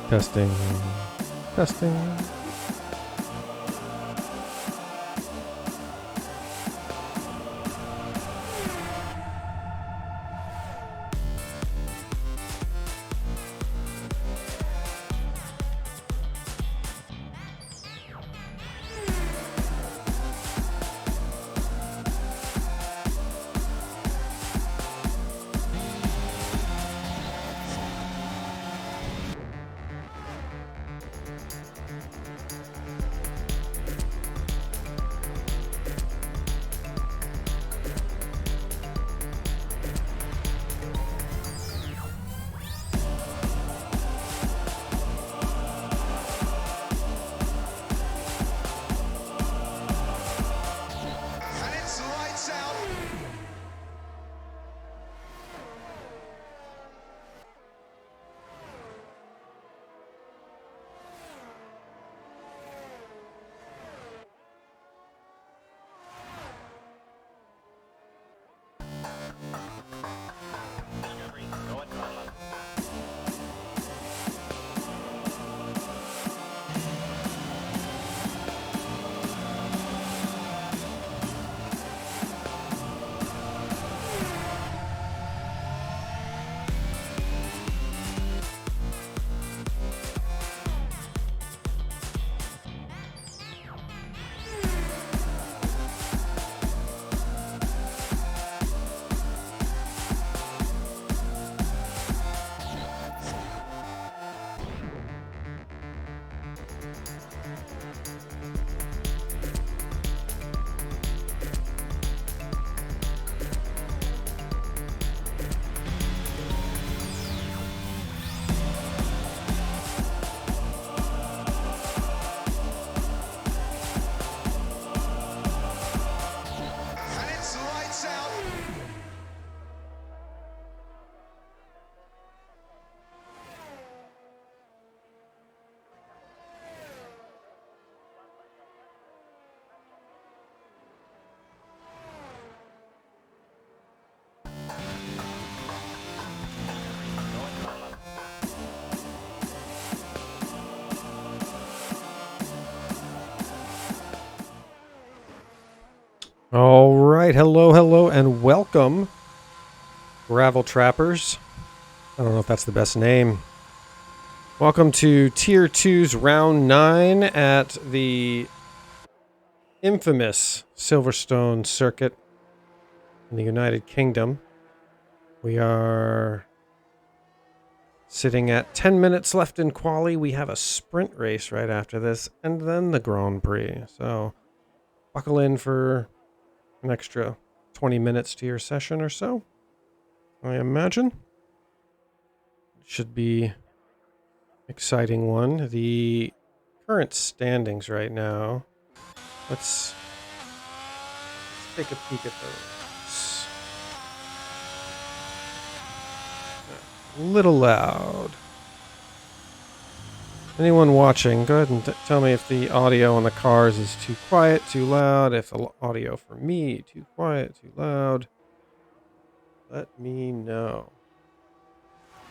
Testing. Testing. All right, hello, and welcome, Gravel Trappers. I don't know if that's the best name. Welcome to Tier 2's Round 9 at the infamous Silverstone Circuit in the United Kingdom. We are sitting at 10 minutes left in quali. We have a sprint race right after this, and then the Grand Prix. So buckle in for an extra 20 minutes to your session or so, I imagine. Should be exciting one. The current standings right now. Let's take a peek at those. A little loud. Anyone watching, go ahead and tell me if the audio on the cars is too quiet, too loud, if the audio for me, too quiet, too loud. Let me know.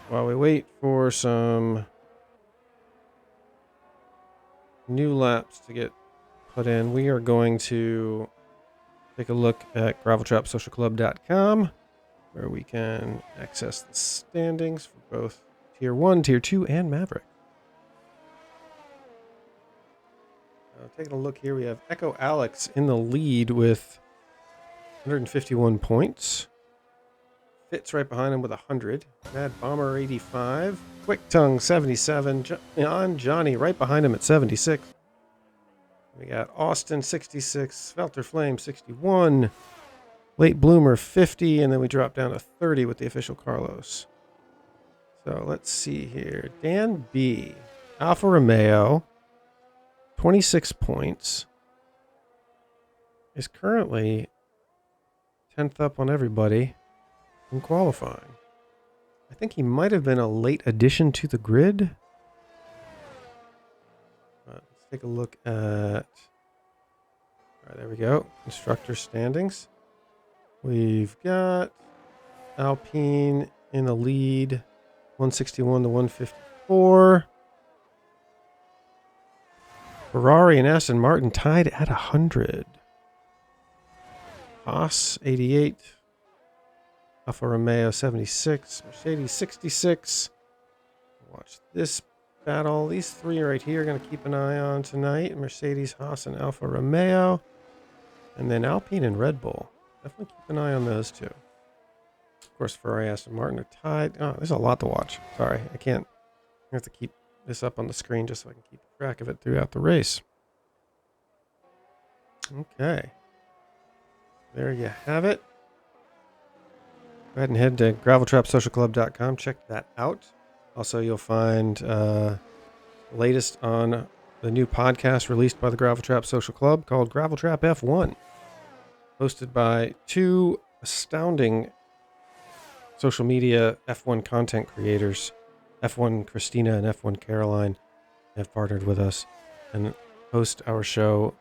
While we wait for some new laps to get put in, we are going to take a look at graveltrapsocialclub.com, where we can access the standings for both Tier 1, Tier 2, and Maverick. Taking a look here, we have Echo Alex in the lead with 151 points. Fitz right behind him with 100. Mad Bomber 85. Quick Tongue 77. Johnny right behind him at 76. We got Austin 66. Felter Flame 61. Late Bloomer 50. And then we drop down to 30 with the official Carlos. So let's see here. Dan B. Alfa Romeo. 26 points. Is currently 10th up on everybody in qualifying. I think he might have been a late addition to the grid. Let's take a look at... All right, there we go. Constructor standings. We've got Alpine in the lead, 161 to 154. Ferrari and Aston Martin tied at 100. Haas 88. Alfa Romeo 76. Mercedes 66. Watch this battle. These three right here are going to keep an eye on tonight. Mercedes, Haas, and Alfa Romeo. And then Alpine and Red Bull. Definitely keep an eye on those two. Of course, Ferrari, Aston Martin are tied. Oh, there's a lot to watch. Sorry, I can't. I have to keep this up on the screen just so I can keep track of it throughout the race. Okay. There you have it. Go ahead and head to graveltrapsocialclub.com. Check that out. Also, you'll find the latest on the new podcast released by the Gravel Trap Social Club called Gravel Trap F1. Hosted by two astounding social media F1 content creators. F1 Christina and F1 Caroline have partnered with us and host our show.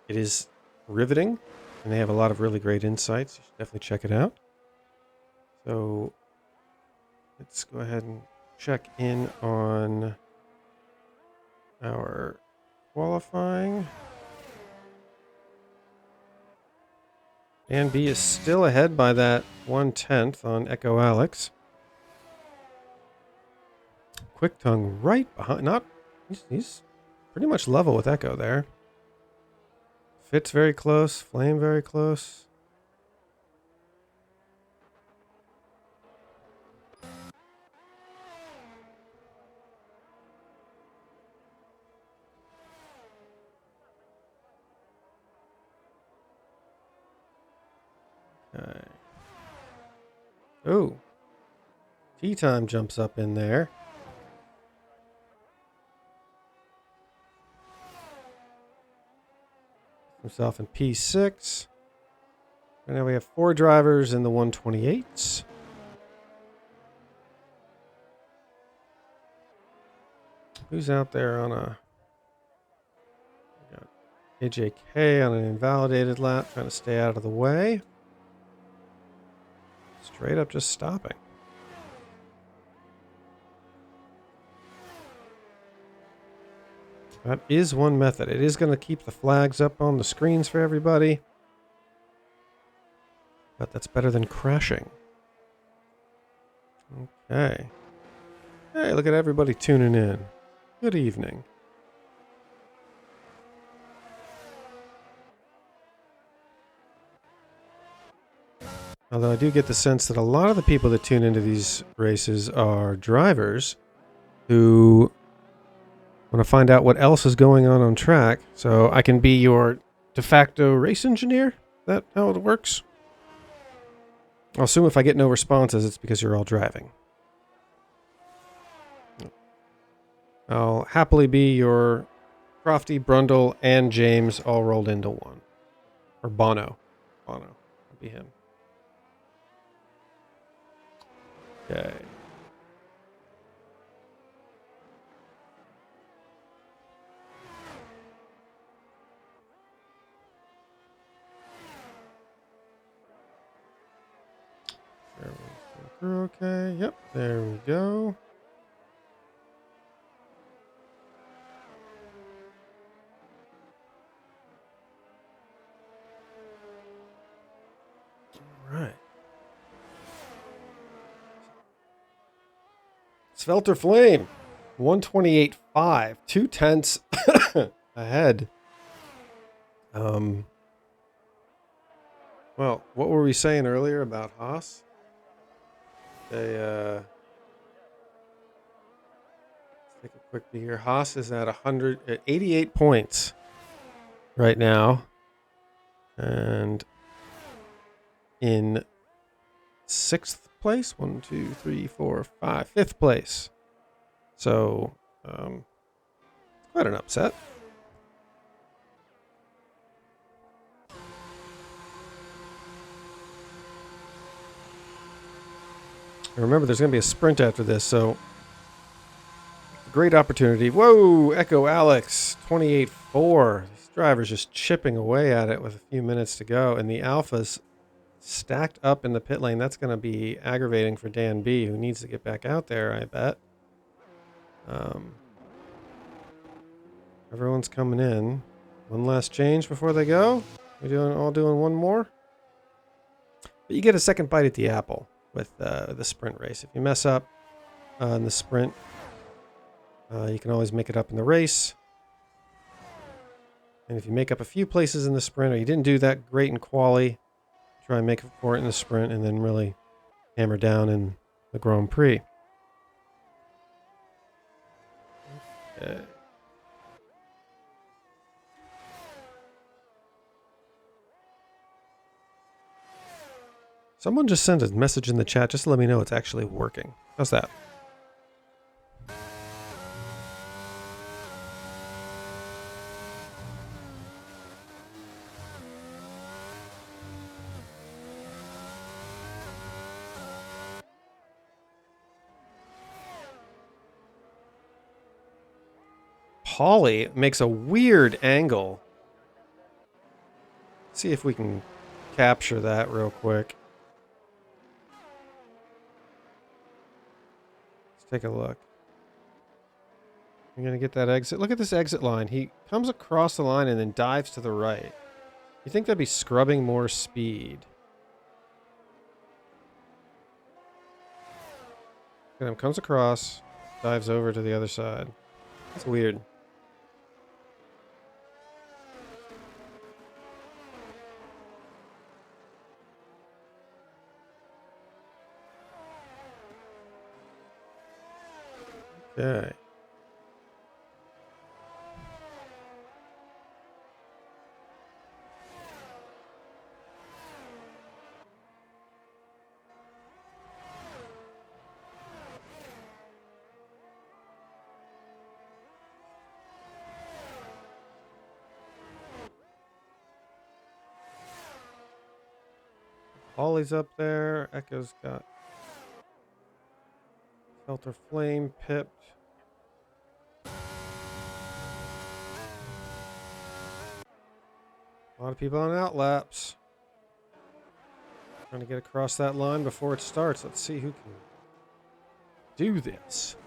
It is riveting, and they have a lot of really great insights. You should definitely check it out. So let's go ahead and check in on our qualifying. Dan B is still ahead by that 1/10 on Echo Alex. Quick Tongue right behind. He's pretty much level with Echo there. Fitz very close. Flame very close. Okay. Oh. Tea Time jumps up in there. Himself in P6. Right now we have 4 drivers in the 128s. Who's out there on a... We got AJK on an invalidated lap, trying to stay out of the way. Straight up just stopping. That is one method. It is going to keep the flags up on the screens for everybody. But that's better than crashing. Okay. Hey, look at everybody tuning in. Good evening. Although I do get the sense that a lot of the people that tune into these races are drivers who want to find out what else is going on track. So I can be your de facto race engineer? Is that how it works? I'll assume if I get no responses, it's because you're all driving. I'll happily be your Crofty, Brundle, and James all rolled into one. Or Bono. Bono. I'll be him. Okay. Okay, yep, there we go. All right. Svelter Flame, 128.5, 0.2 ahead. Well, what were we saying earlier about Haas? Let's take a quick peek here. Haas is at 88 points right now. And in 6th place, 1, 2, 3, 4, 5, 5th place. So, quite an upset. Remember, there's going to be a sprint after this, so great opportunity. Whoa, Echo Alex, 28.4. This driver's just chipping away at it with a few minutes to go, and the Alphas stacked up in the pit lane. That's going to be aggravating for Dan B, who needs to get back out there, I bet. Everyone's coming in. One last change before they go. We all doing one more. But you get a second bite at the apple with the sprint race. If you mess up in the sprint, you can always make it up in the race. And if you make up a few places in the sprint, or you didn't do that great in quali, try and make up for it in the sprint, and then really hammer down in the Grand Prix. Okay. Someone just sent a message in the chat just to let me know it's actually working. How's that? Polly makes a weird angle. Let's see if we can capture that real quick. Let's take a look. I'm going to get that exit. Look at this exit line. He comes across the line and then dives to the right. You think that'd be scrubbing more speed? Look at him. Comes across, dives over to the other side. That's weird. Okay. Ollie's up there. Echo's got Filter Flame pipped. A lot of people on outlaps. Trying to get across that line before it starts. Let's see who can do this.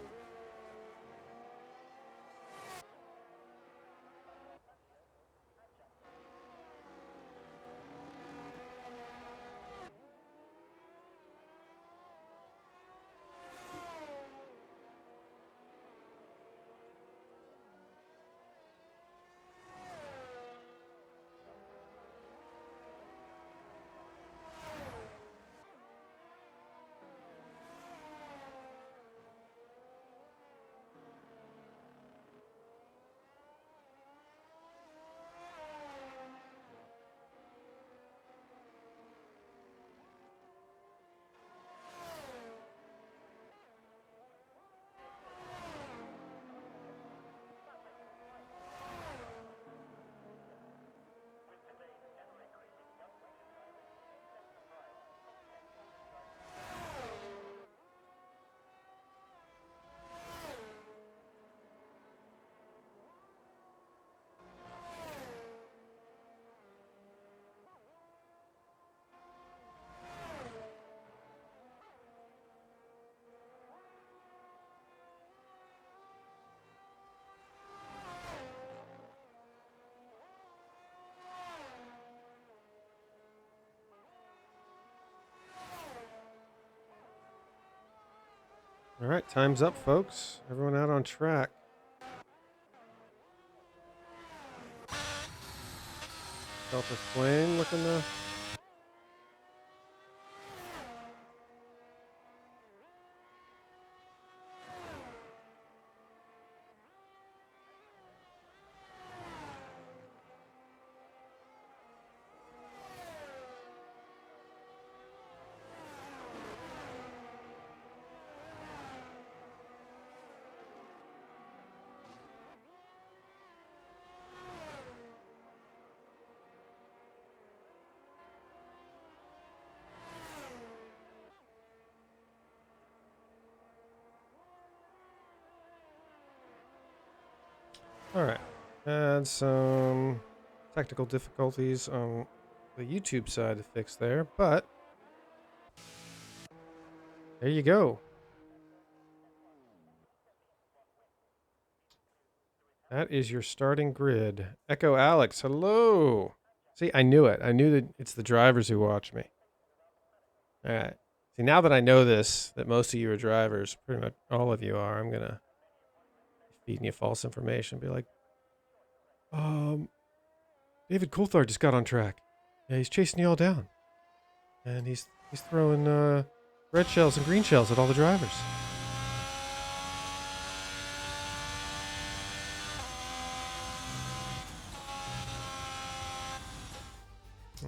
All right, time's up, folks. Everyone out on track. Filter Flame looking to... All right. Had some technical difficulties on the YouTube side to fix there, but there you go. That is your starting grid. Echo Alex, hello. See, I knew it. I knew that it's the drivers who watch me. All right. See, now that I know this, that most of you are drivers, pretty much all of you are, I'm going to be feeding you false information. Be like, David Coulthard just got on track. Yeah, he's chasing you all down. And he's throwing red shells and green shells at all the drivers.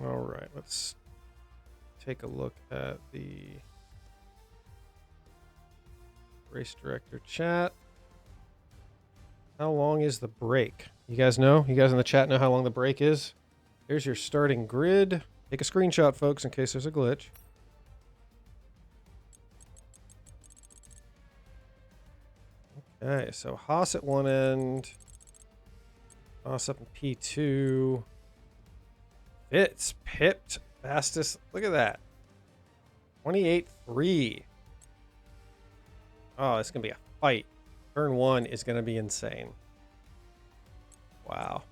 All right, let's take a look at the race director chat. How long is the break? You guys know? You guys in the chat know how long the break is? There's your starting grid. Take a screenshot, folks, in case there's a glitch. Okay, so Haas at one end. Haas up in P2. Fitz pipped fastest. Look at that. 28.3. Oh, it's going to be a fight. Turn 1 is going to be insane. Wow.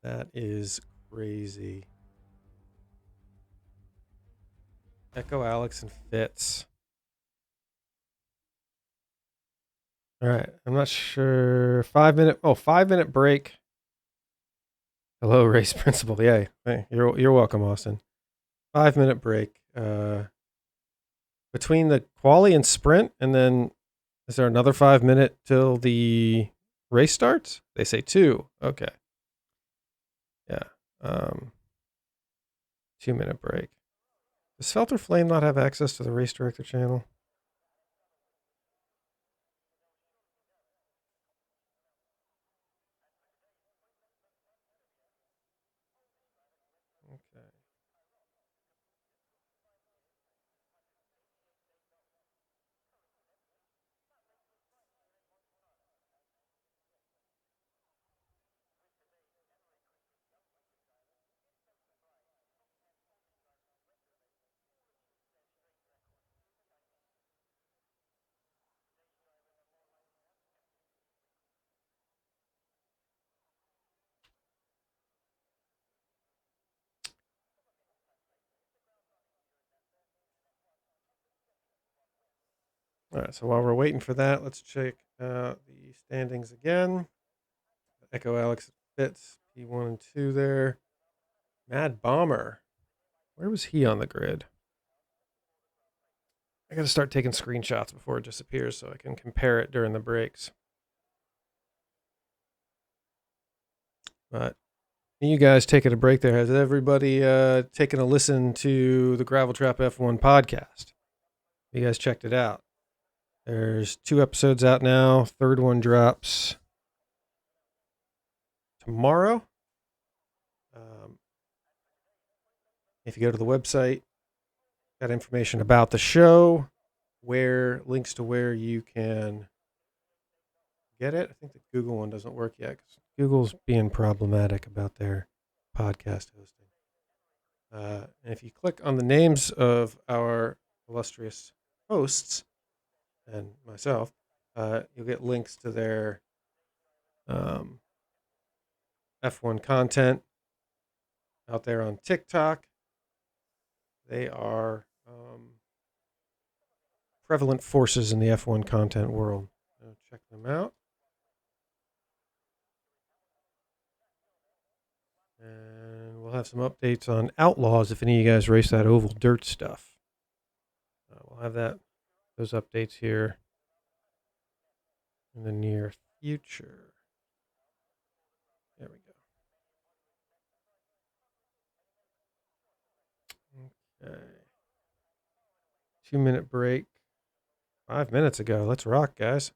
That is crazy. Echo Alex and Fitz. All right. I'm not sure. 5-minute break. Hello, race principal. Yay. Hey, you're welcome, Austin. 5-minute break. Between the quali and sprint, and then is there another 5-minute till the race starts? They say 2. Okay. Yeah. 2-minute break. Does Felter Flame not have access to the race director channel? Okay. All right, so while we're waiting for that, let's check the standings again. Echo Alex Fitz, P1 and 2 there. Mad Bomber. Where was he on the grid? I got to start taking screenshots before it disappears so I can compare it during the breaks. But you guys taking a break there. Has everybody taken a listen to the Gravel Trap F1 podcast? You guys checked it out. There's 2 episodes out now. Third one drops tomorrow. If you go to the website, got information about the show, where links to where you can get it. I think the Google one doesn't work yet because Google's being problematic about their podcast hosting. And if you click on the names of our illustrious hosts and myself, you'll get links to their F1 content out there on TikTok. They are prevalent forces in the F1 content world. Check them out. And we'll have some updates on Outlaws if any of you guys race that oval dirt stuff. We'll have those updates here in the near future. There we go. Okay. 2-minute break. 5 minutes ago. Let's rock, guys.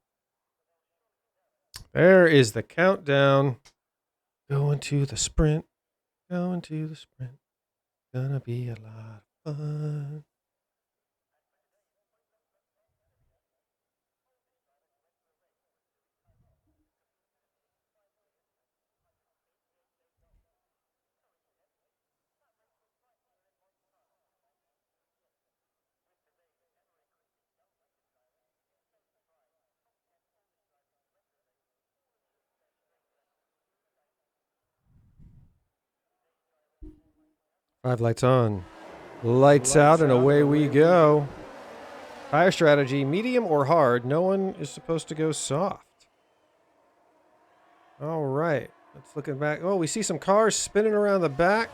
There is the countdown. Going to the sprint. Going to the sprint. Gonna be a lot of fun. 5 lights on. Lights out and away we go. Tire strategy, medium or hard. No one is supposed to go soft. All right. Let's look back. Oh, we see some cars spinning around the back.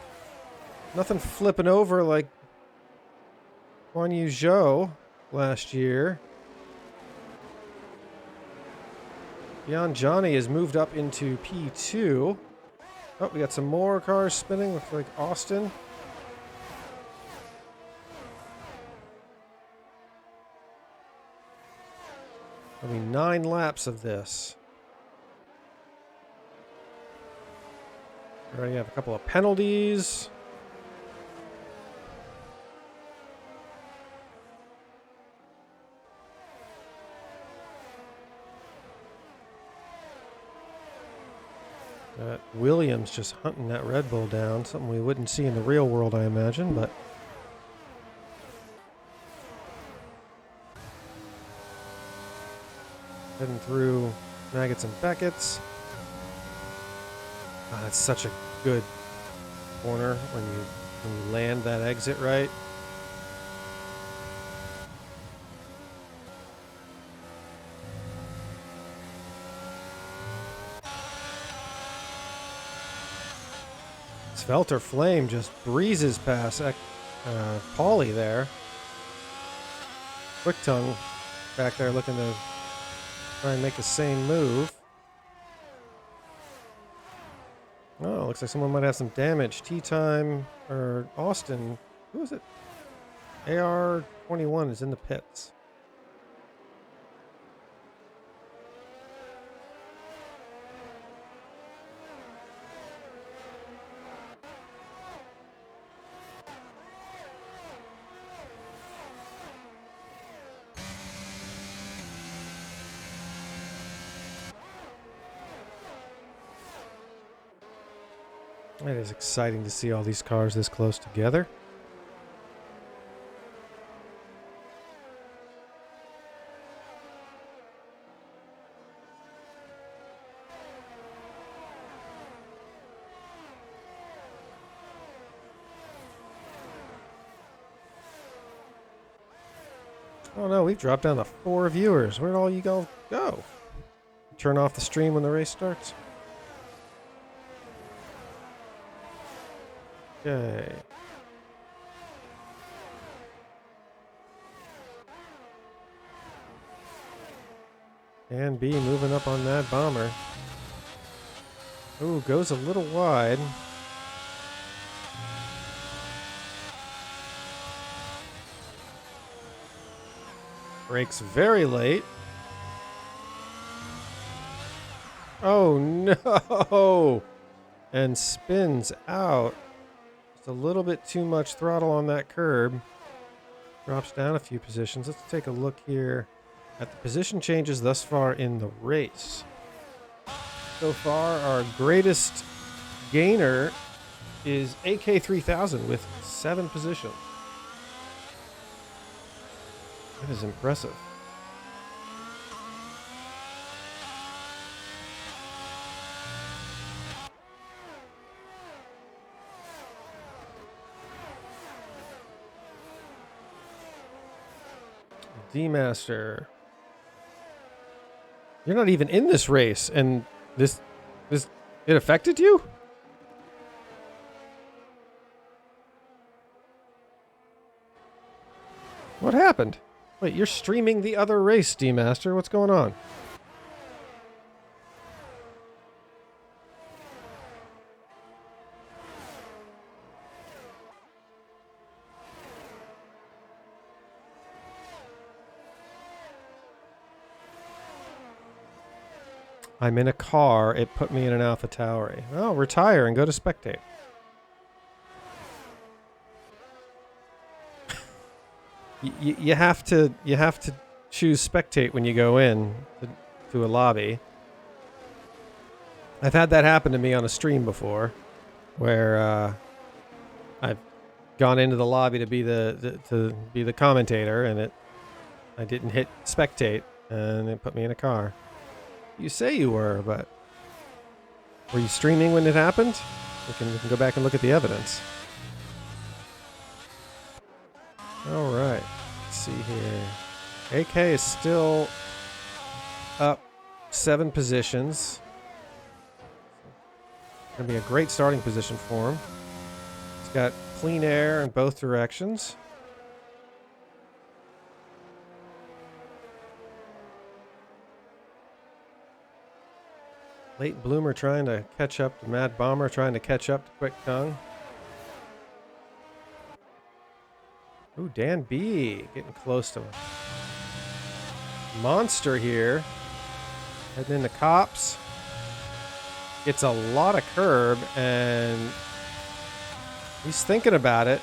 Nothing flipping over like Guan Yu Zhou last year. Beyond Johnny has moved up into P2. Oh, we got some more cars spinning. Looks like Austin. There'll be 9 laps of this. We already have a couple of penalties. Williams just hunting that Red Bull down. Something we wouldn't see in the real world, I imagine, but... Heading through Maggots and Beckett's. Ah, that's such a good corner when you land that exit right. Svelter Flame just breezes past Paulie there. Quick Tongue back there looking to try and make the same move. Oh, looks like someone might have some damage. Tea Time or Austin. Who is it? AR-21 is in the pits. It is exciting to see all these cars this close together. Oh no, we've dropped down to 4 viewers. Where'd all you go? Turn off the stream when the race starts. Okay. And B moving up on that bomber. Ooh, goes a little wide. Brakes very late. Oh no! And spins out. Just a little bit too much throttle on that curb. Drops down a few positions. Let's take a look here at the position changes thus far in the race. So far, our greatest gainer is AK3000 with 7 positions. That is impressive. D-Master. You're not even in this race, and this it affected you? What happened? Wait, you're streaming the other race, D-Master. What's going on? I'm in a car. It put me in an Alpha Tauri. Oh, retire and go to spectate. You have to choose spectate when you go in to a lobby. I've had that happen to me on a stream before, where I've gone into the lobby to be the commentator, and I didn't hit spectate, and it put me in a car. You say you were, but were you streaming when it happened? We can go back and look at the evidence. All right. Let's see here. AK is still up 7 positions. Gonna be a great starting position for him. He's got clean air in both directions. Late Bloomer trying to catch up to Mad Bomber, trying to catch up to Quick Tongue. Ooh, Dan B getting close to him. Monster here. Heading into Cops. It's a lot of curb, and he's thinking about it.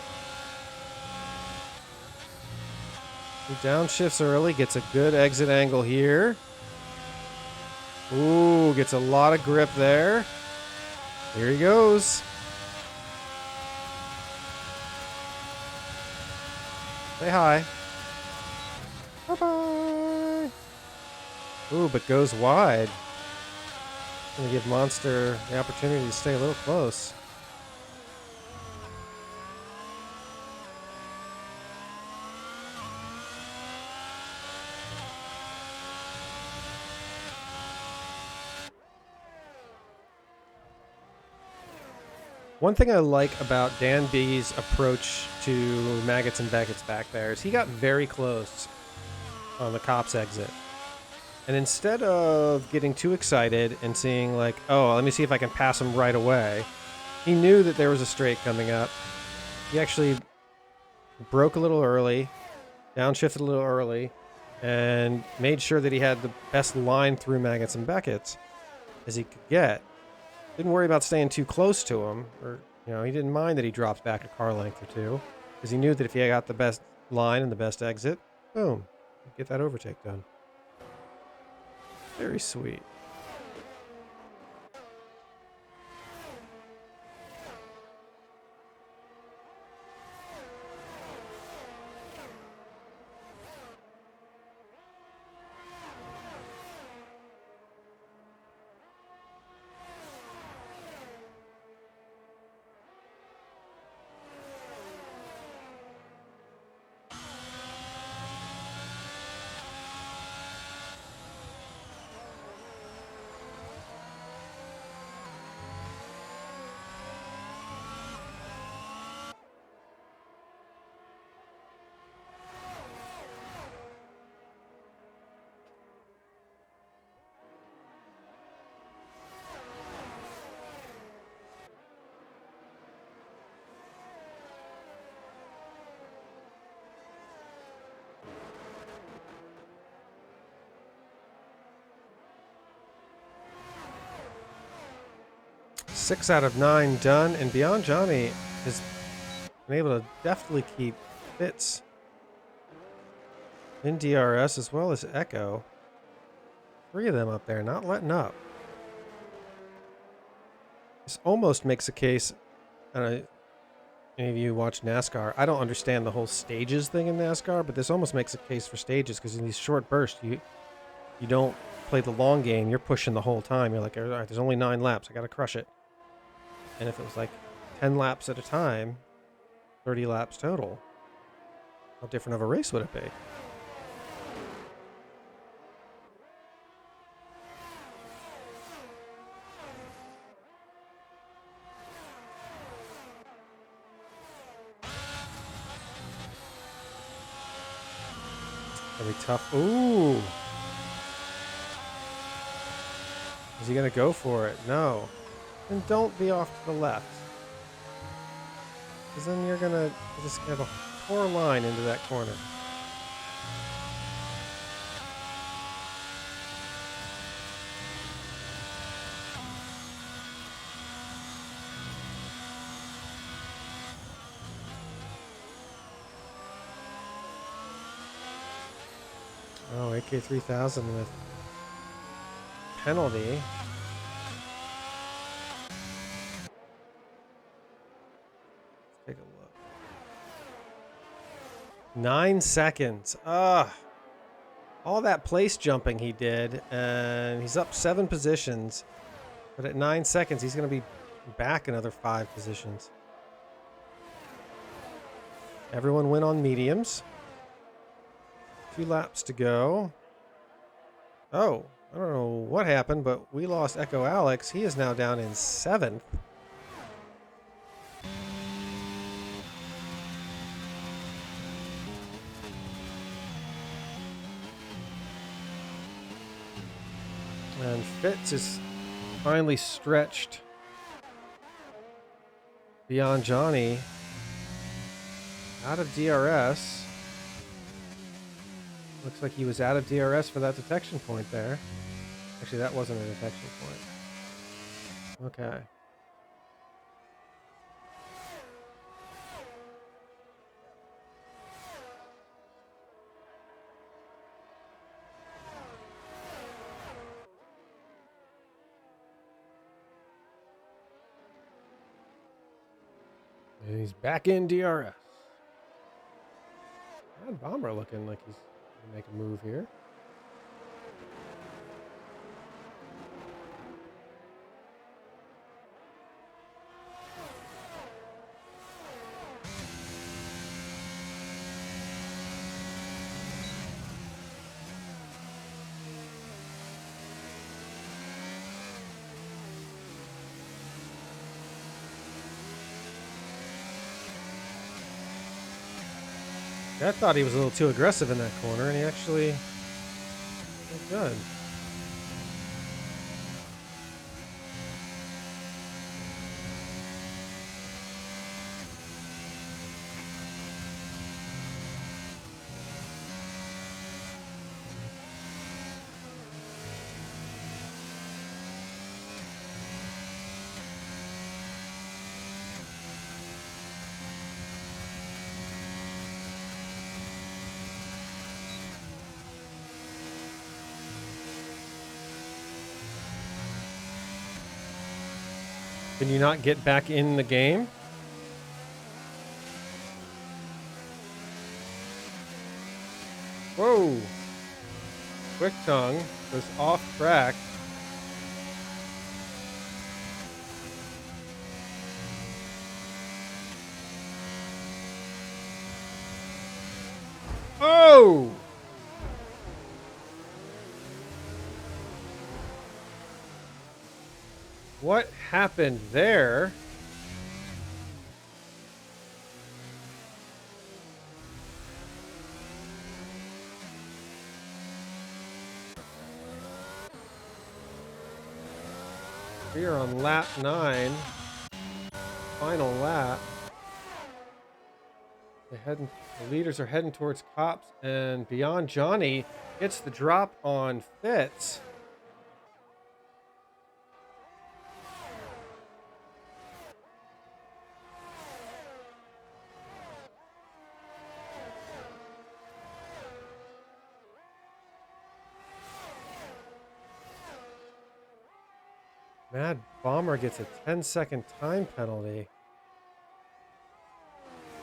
He downshifts early, gets a good exit angle here. Ooh, gets a lot of grip there. Here he goes. Say hi. Bye-bye. Ooh, but goes wide. Gonna give Monster the opportunity to stay a little close. One thing I like about Dan B's approach to Maggots and Beckett's back there is he got very close on the Cops exit. And instead of getting too excited and seeing like, oh, let me see if I can pass him right away, he knew that there was a straight coming up. He actually broke a little early, downshifted a little early, and made sure that he had the best line through Maggots and Beckett's as he could get. Didn't worry about staying too close to him, or, you know, he didn't mind that he drops back a car length or two, because he knew that if he got the best line and the best exit, boom, get that overtake done. Very sweet. Six out of 9 done, and Beyond Johnny has been able to deftly keep Fitz in DRS as well as Echo. 3 of them up there, not letting up. This almost makes a case, any of you watch NASCAR, I don't understand the whole stages thing in NASCAR, but this almost makes a case for stages, because in these short bursts, you don't play the long game, you're pushing the whole time. You're like, all right, there's only 9 laps, I gotta crush it. And if it was like 10 laps at a time, 30 laps total, how different of a race would it be? That'd be tough. Ooh. Is he going to go for it? No. Then don't be off to the left. Because then you're going to just have a poor line into that corner. Oh, AK3000 with penalty. Let's take a look. 9 seconds. All that place jumping he did, and he's up 7 positions. But at 9 seconds, he's going to be back another 5 positions. Everyone went on mediums. 2 laps to go. Oh, I don't know what happened, but we lost Echo Alex. He is now down in 7th. And Fitz is finally stretched beyond Johnny. Out of DRS. Looks like he was out of DRS for that detection point there. Actually, that wasn't a detection point. Okay. And he's back in DRS. Mad Bomber looking like he's going to make a move here. I thought he was a little too aggressive in that corner, and he actually did good. Can you not get back in the game? Whoa! Quick Tongue was off track. Oh! What happened there? We are on lap 9. Final lap. The leaders are heading towards Cops, and Beyond Johnny gets the drop on Fitz. Mad Bomber gets a 10-second time penalty.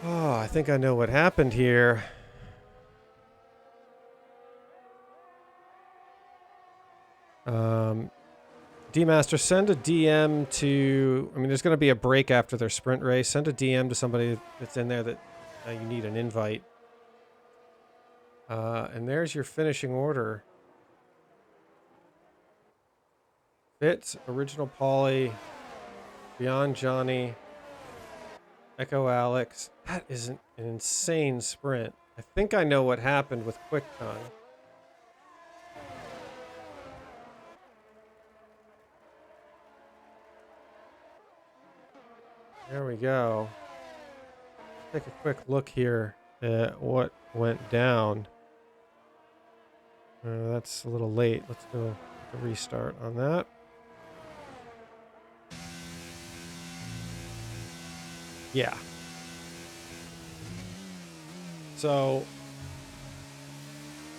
Oh, I think I know what happened here. D-Master, send a DM to... I mean, there's going to be a break after their sprint race. Send a DM to somebody that's in there that you need an invite. And there's your finishing order. Fitz, Original Polly, Beyond Johnny, Echo Alex. That is an insane sprint. I think I know what happened with Quick Tongue. There we go. Take a quick look here at what went down. That's a little late. Let's do a restart on that. Yeah. So,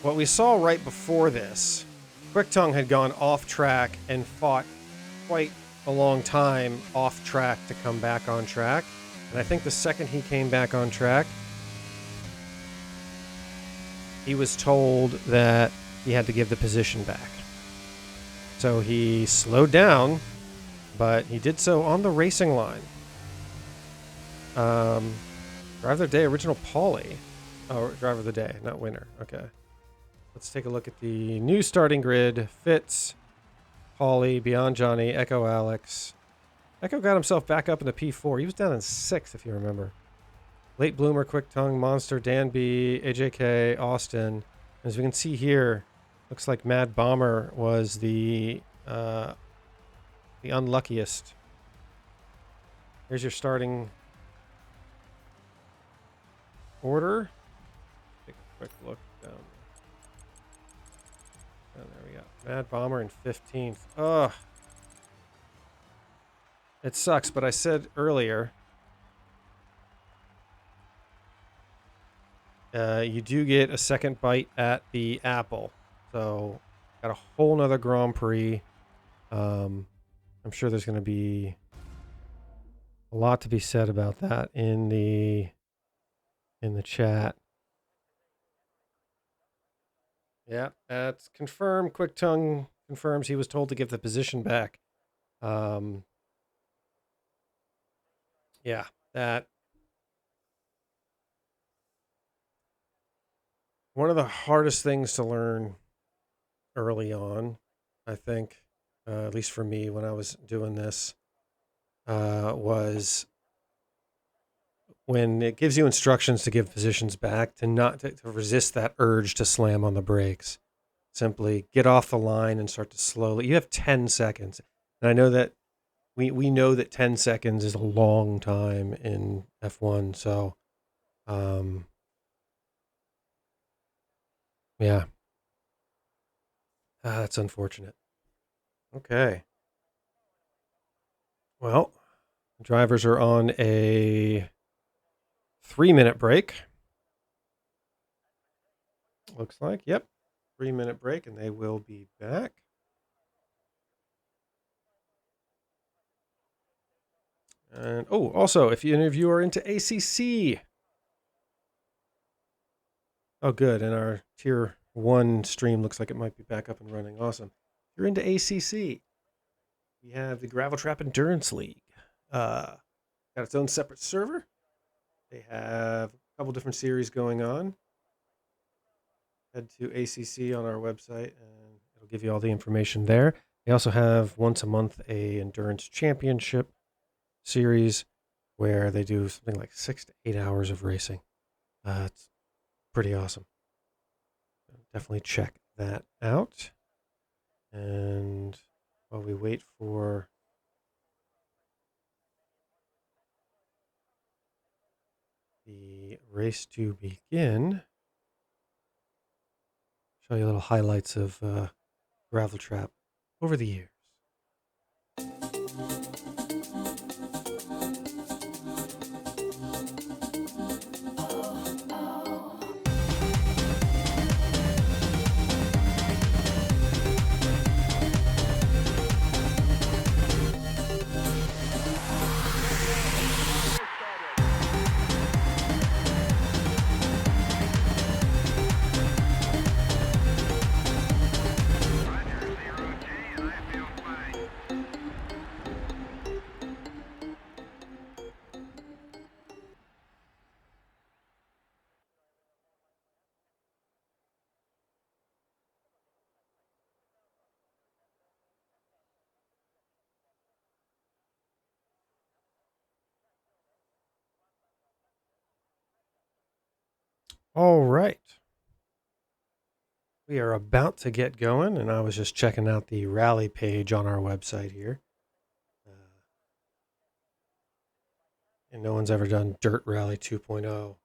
what we saw right before this, Quick Tongue had gone off track and fought quite a long time off track to come back on track. And I think the second he came back on track, he was told that he had to give the position back. So he slowed down, but he did so on the racing line. Driver of the day, original Pauly. Oh, driver of the day, not winner. Okay. Let's take a look at the new starting grid. Fitz, Pauly, Beyond Johnny, Echo Alex. Echo got himself back up into P4. He was down in 6th, if you remember. Late Bloomer, Quick Tongue, Monster, Dan B, AJK, Austin. As we can see here, looks like Mad Bomber was the unluckiest. Here's your starting order. Take a quick look down. And there we go. Mad Bomber in 15th. Ugh. It sucks, but I said earlier, you do get a second bite at the apple. So, got a whole nother Grand Prix. I'm sure there's going to be a lot to be said about that in the chat. Yeah, that's confirmed. Quick Tongue confirms he was told to give the position back. Yeah, that one of the hardest things to learn early on, I think, at least for me when I was doing this, was when it gives you instructions to give positions back, to not to resist that urge to slam on the brakes. Simply get off the line and start to slowly. You have 10 seconds. And I know that we know that 10 seconds is a long time in F1. So, yeah, that's unfortunate. Okay. Well, drivers are on a 3-minute break. Looks like, yep, 3-minute break, and they will be back. And also, if any of you are into ACC, oh, good, and our tier 1 stream looks like it might be back up and running. Awesome. If you're into ACC, we have the Gravel Trap Endurance League. Got its own separate server. They have a couple different series going on. Head to ACC on our website, and it'll give you all the information there. They also have once a month a endurance championship series where they do something like 6 to 8 hours of racing. It's pretty awesome. Definitely check that out. And while we wait for the race to begin, show you little highlights of Gravel Trap over the years. All right. We are about to get going, and I was just checking out the rally page on our website here. And no one's ever done Dirt Rally 2.0.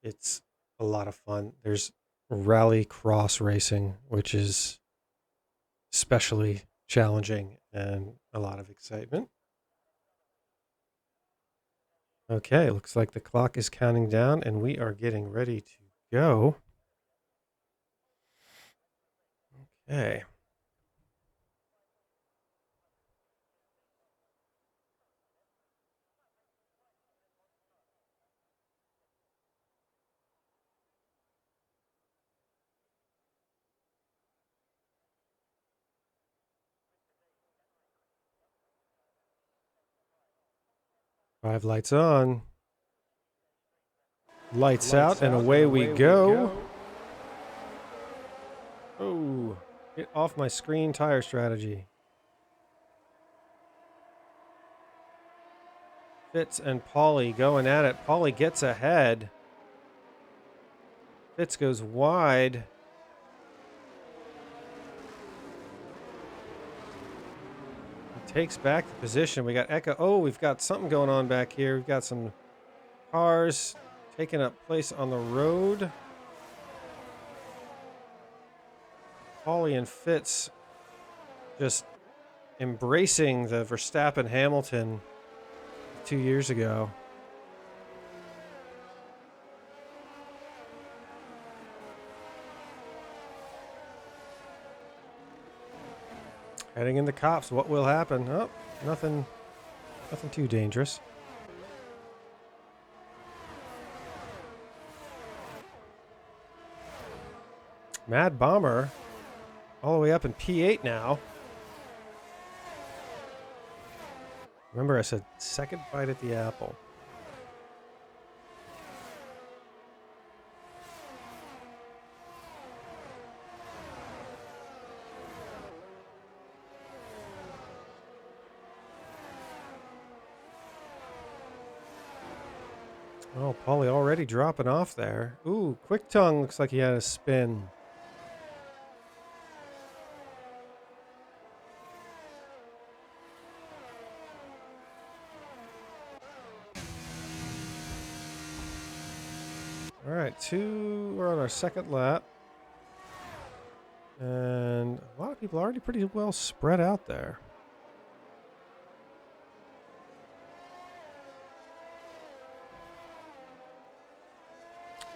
It's a lot of fun. There's rally cross racing, which is especially challenging and a lot of excitement. Okay, looks like the clock is counting down, and we are getting ready to go. Okay. Five lights on. Lights out and away we go. Oh, get off my screen, tire strategy. Fitz and Pauly going at it. Pauly gets ahead. Fitz goes wide. He takes back the position. We got Echo. Oh, we've got something going on back here. We've got some cars taking up place on the road. Pauly and Fitz just embracing the Verstappen Hamilton 2 years ago. Heading in the cops. What will happen? Oh, nothing too dangerous. Mad Bomber all the way up in P8 now. Remember I said second bite at the apple. Oh, Pauly already dropping off there. Ooh, Quick Tongue looks like he had a spin. All right, we're on our second lap. And a lot of people already pretty well spread out there.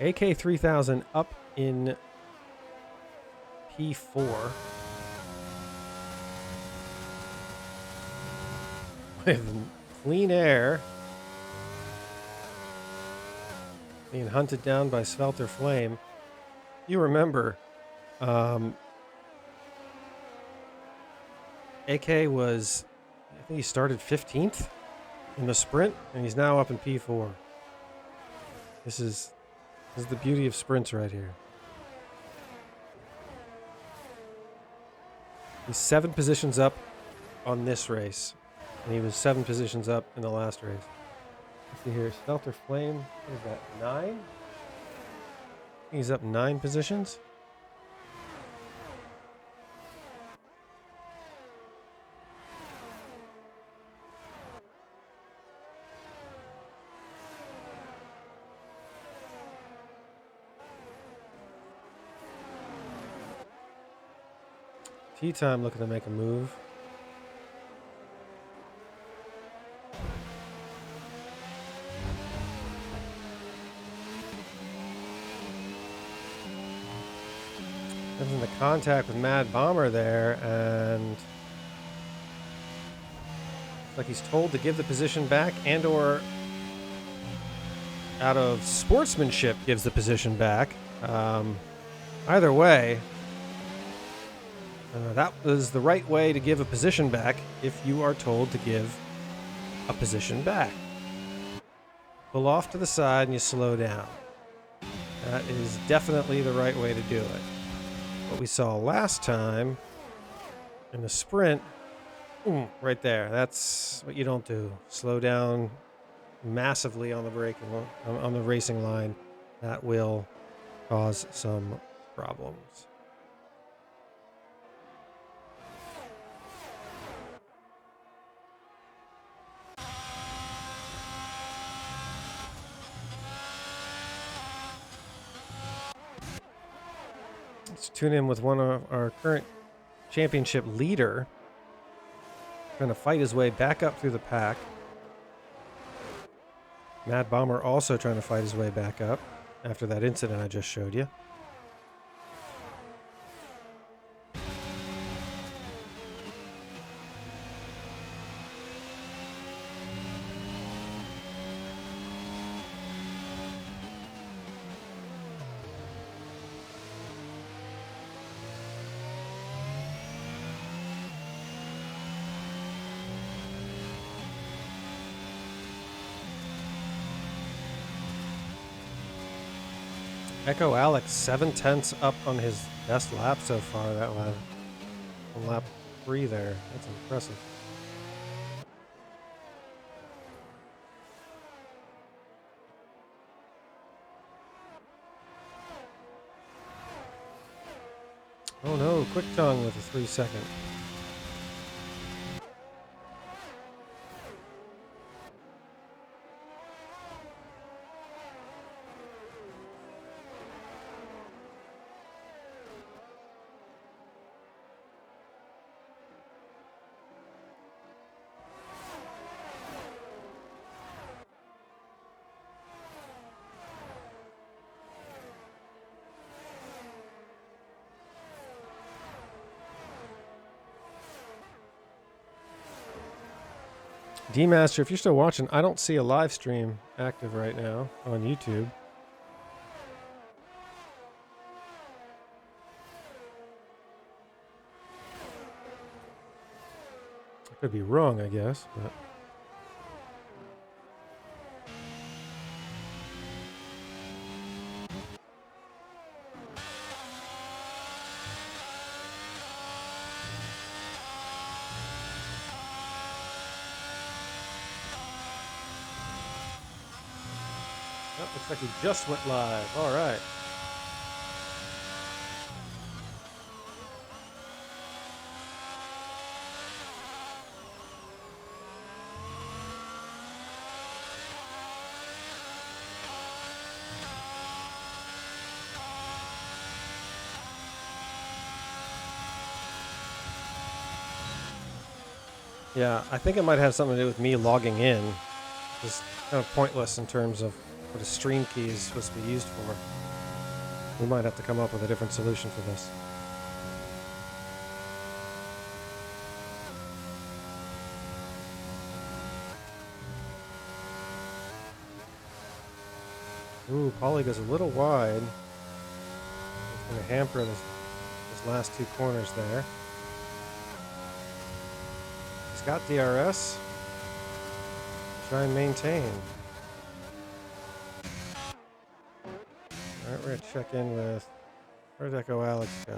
AK 3000 up in P4. With clean air. Being hunted down by Svelter Flame. You remember, AK was, I think he started 15th in the sprint, and he's now up in P4. This is the beauty of sprints right here. He's 7 positions up on this race, and he was 7 positions up in the last race. Let's see here, Svelter Flame, what is that, 9? He's up 9 positions. Tea Time looking to make a move. Comes into contact with Mad Bomber there, and it's like he's told to give the position back, and or out of sportsmanship gives the position back. Either way, that was the right way to give a position back if you are told to give a position back. Pull off to the side and you slow down. That is definitely the right way to do it. What we saw last time in the sprint, right there, that's what you don't do. Slow down massively on the braking, on the racing line. That will cause some problems. Let's tune in with one of our current championship leader, trying to fight his way back up through the pack. Mad Bomber also trying to fight his way back up after that incident I just showed you. Echo Alex 7/10 up on his best lap so far. That lap on lap 3 there. That's impressive. Oh no, quick tongue with a 3-second. D-Master, if you're still watching, I don't see a live stream active right now on YouTube. I could be wrong, I guess, but... Oh, looks like he just went live. All right. Yeah, I think it might have something to do with me logging in. It's kind of pointless in terms of what a stream key is supposed to be used for. We might have to come up with a different solution for this. Ooh, Paulie goes a little wide. It's going to hamper this last 2 corners there. He's got DRS. Try and maintain. Alright, we're going to check in with... Where'd Echo Alex go?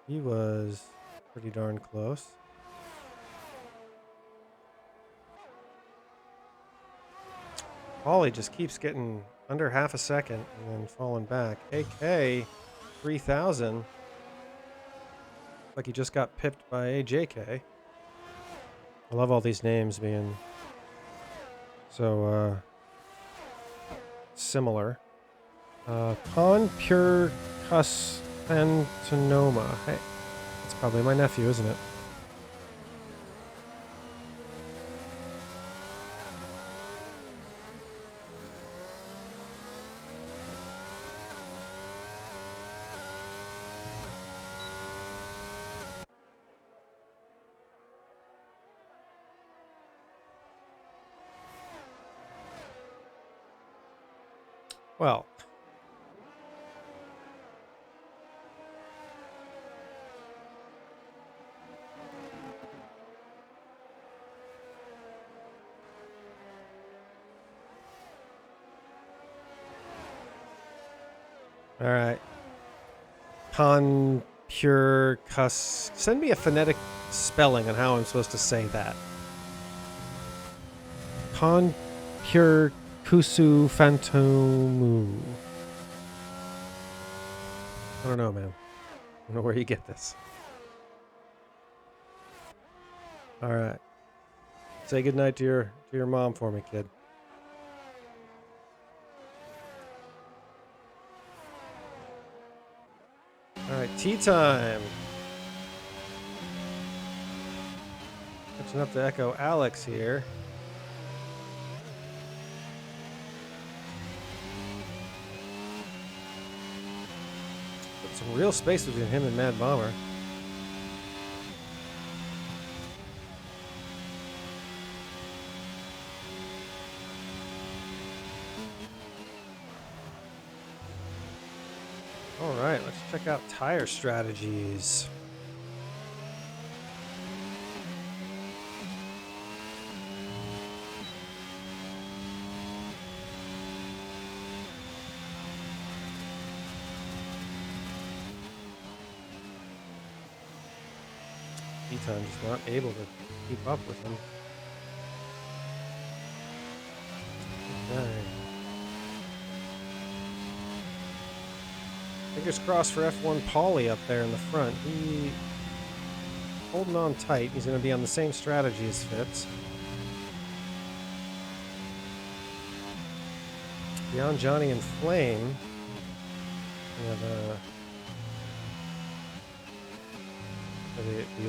He was pretty darn close. Paulie just keeps getting under half a second and then falling back. AK 3000. Like he just got pipped by AJK. I love all these names being so similar. Con Pure Custantonoma. Hey, that's probably my nephew, isn't it? Well, all right. Con Pure Cus. Send me a phonetic spelling on how I'm supposed to say that. Con Pure Kusu Phantomu. I don't know, man. I don't know where you get this. All right. Say goodnight to your mom for me, kid. All right, tea time. Catching up to Echo Alex here. Put some real space between him and Mad Bomber. All right, let's check out tire strategies. T-Time just not able to keep up with him. Okay. Fingers crossed for F1 Pauly up there in the front. He holding on tight. He's going to be on the same strategy as Fitz. Beyond Johnny and Flame, we have the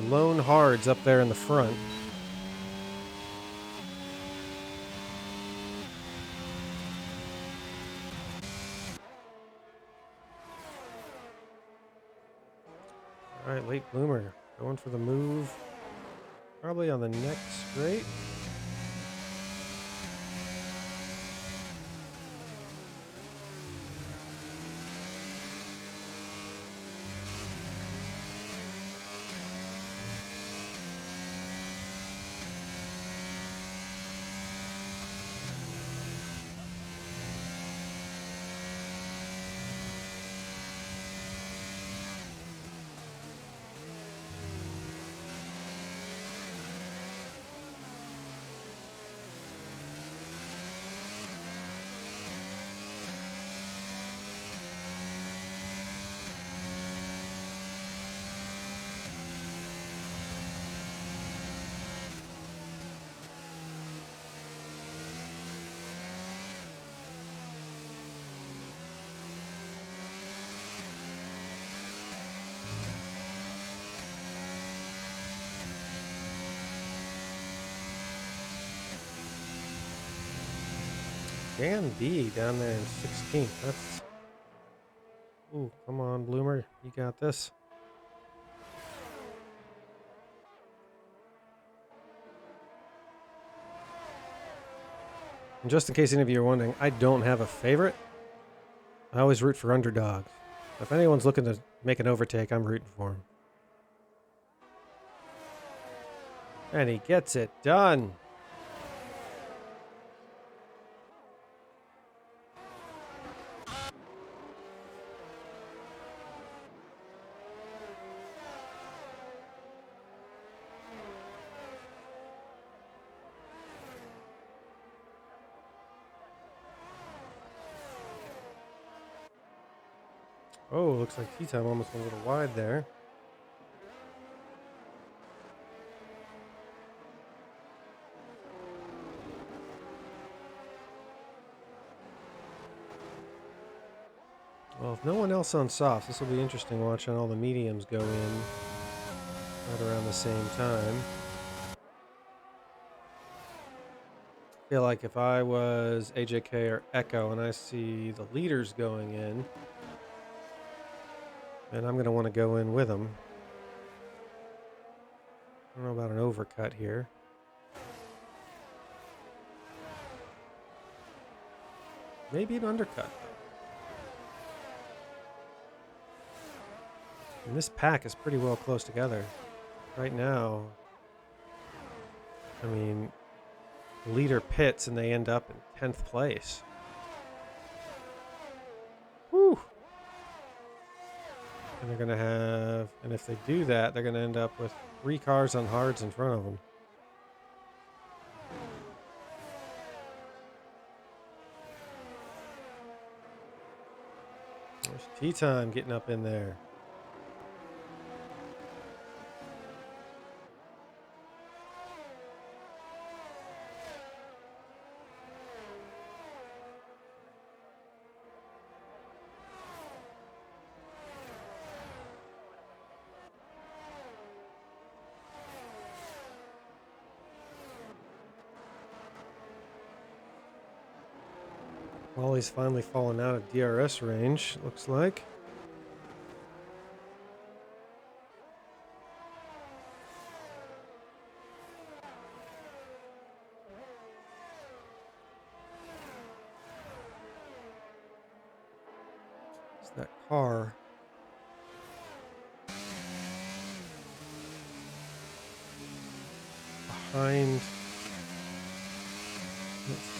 lone hards up there in the front. All right, late bloomer going for the move. Probably on the next straight. Dan B down there in 16th. That's... Ooh, come on, Bloomer. You got this. And just in case any of you are wondering, I don't have a favorite. I always root for underdogs. If anyone's looking to make an overtake, I'm rooting for him. And he gets it done. Oh, looks like T-Time almost went a little wide there. Well, if no one else on softs, this will be interesting watching all the mediums go in right around the same time. I feel like if I was AJK or Echo and I see the leaders going in, then I'm going to want to go in with them. I don't know about an overcut here. Maybe an undercut. And this pack is pretty well close together. Right now, I mean, the leader pits and they end up in 10th place. Whew. And they're going to have, and if they do that, they're going to end up with 3 cars on hards in front of them. There's T-Time getting up in there. Wally's finally fallen out of DRS range, looks like. It's that car. Behind...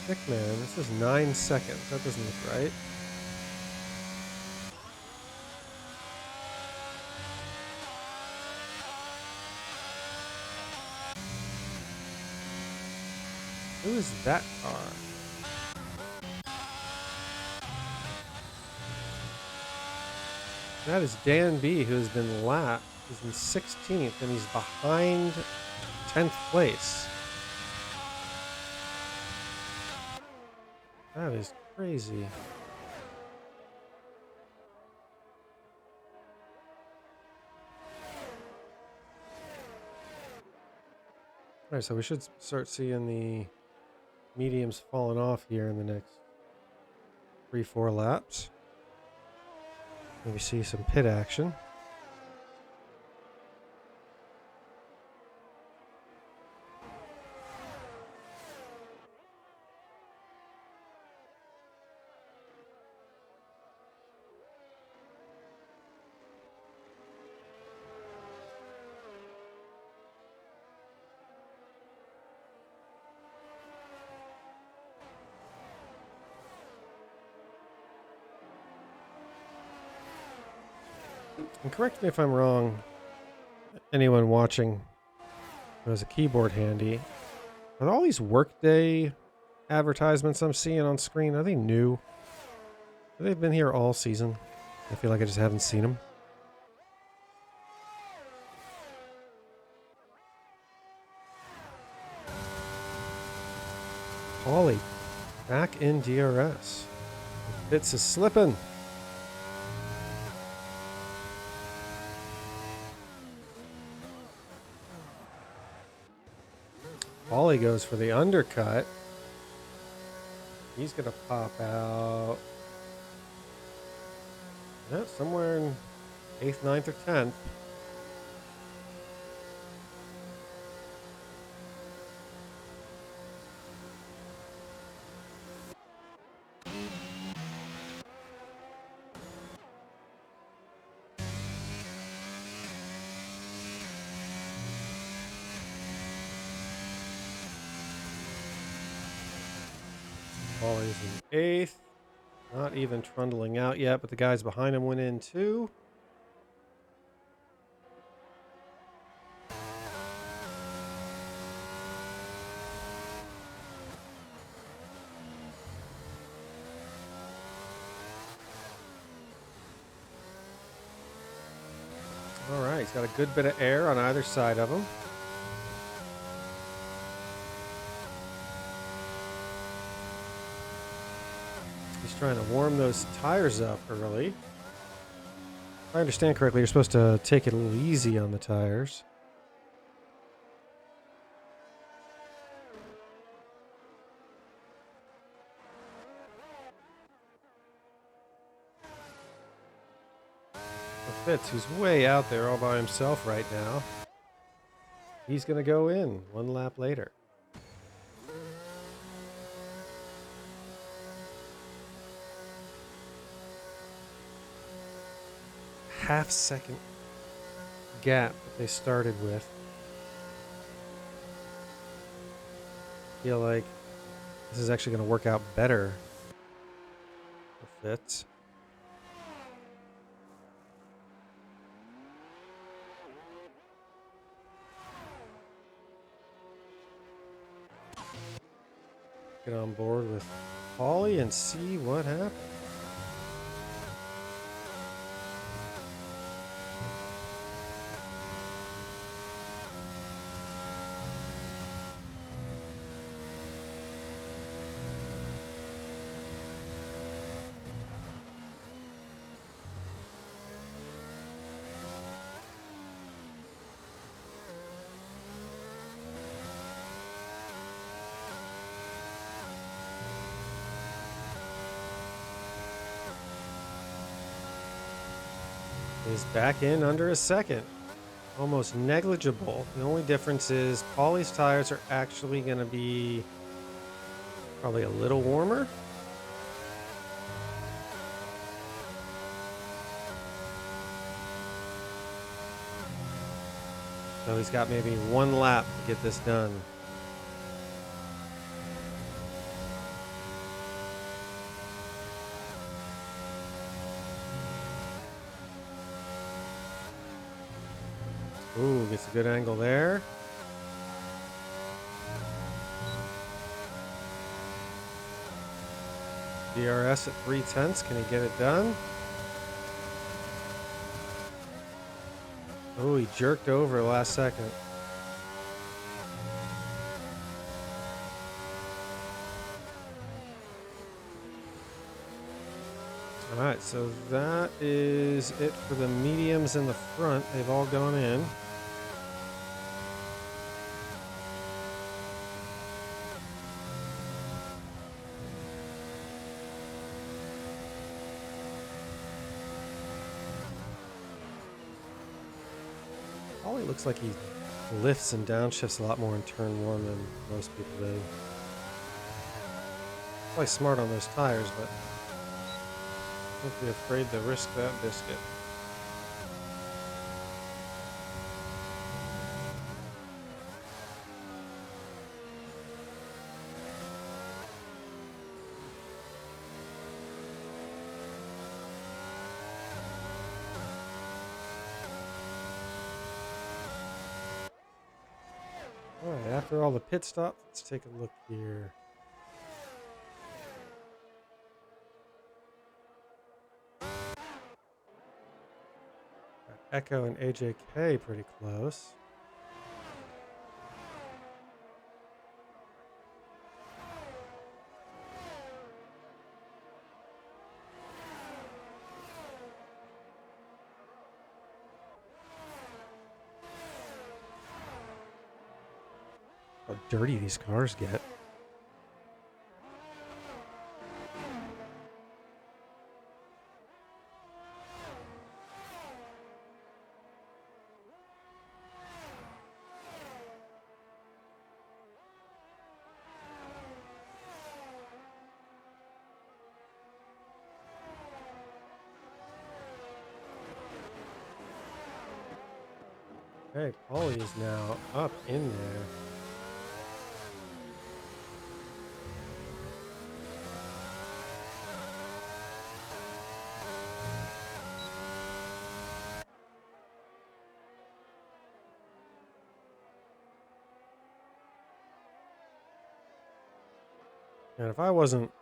Sick man, this is 9 seconds. That doesn't look right. Who is that car? That is Dan B, who has been lapped. He's in 16th, and he's behind 10th place. That is crazy. All right, so we should start seeing the mediums falling off here in the next 3-4 laps. Maybe see some pit action. And correct me if I'm wrong, anyone watching who has a keyboard handy, are all these Workday advertisements I'm seeing on screen, are they new? They've been here all season. I feel like I just haven't seen them. Paulie, back in DRS. Fitz is slipping. Paulie goes for the undercut. He's going to pop out. Yeah, somewhere in 8th, 9th, or 10th. Paulie's in 8th. Not even trundling out yet, but the guys behind him went in too. All right, he's got a good bit of air on either side of him. He's trying to warm those tires up early. If I understand correctly, you're supposed to take it a little easy on the tires. Fitz, who's way out there all by himself right now. He's going to go in 1 lap later. Half-second gap that they started with. Feel like this is actually going to work out better for Fitz. Get on board with Paulie and see what happens. Is back in under a second. Almost negligible. The only difference is Paulie's tires are actually going to be probably a little warmer. So he's got maybe 1 lap to get this done. Ooh, gets a good angle there. DRS at 3/10. Can he get it done? Oh, he jerked over last second. All right, so that is it for the mediums in the front. They've all gone in. Ollie looks like he lifts and downshifts a lot more in turn one than most people do. Probably smart on those tires, but don't be afraid to risk that biscuit. All right, after all the pit stops, let's take a look here. Got Echo and AJK pretty close. How dirty these cars get. Hey, Paulie is now up in there. And if I wasn't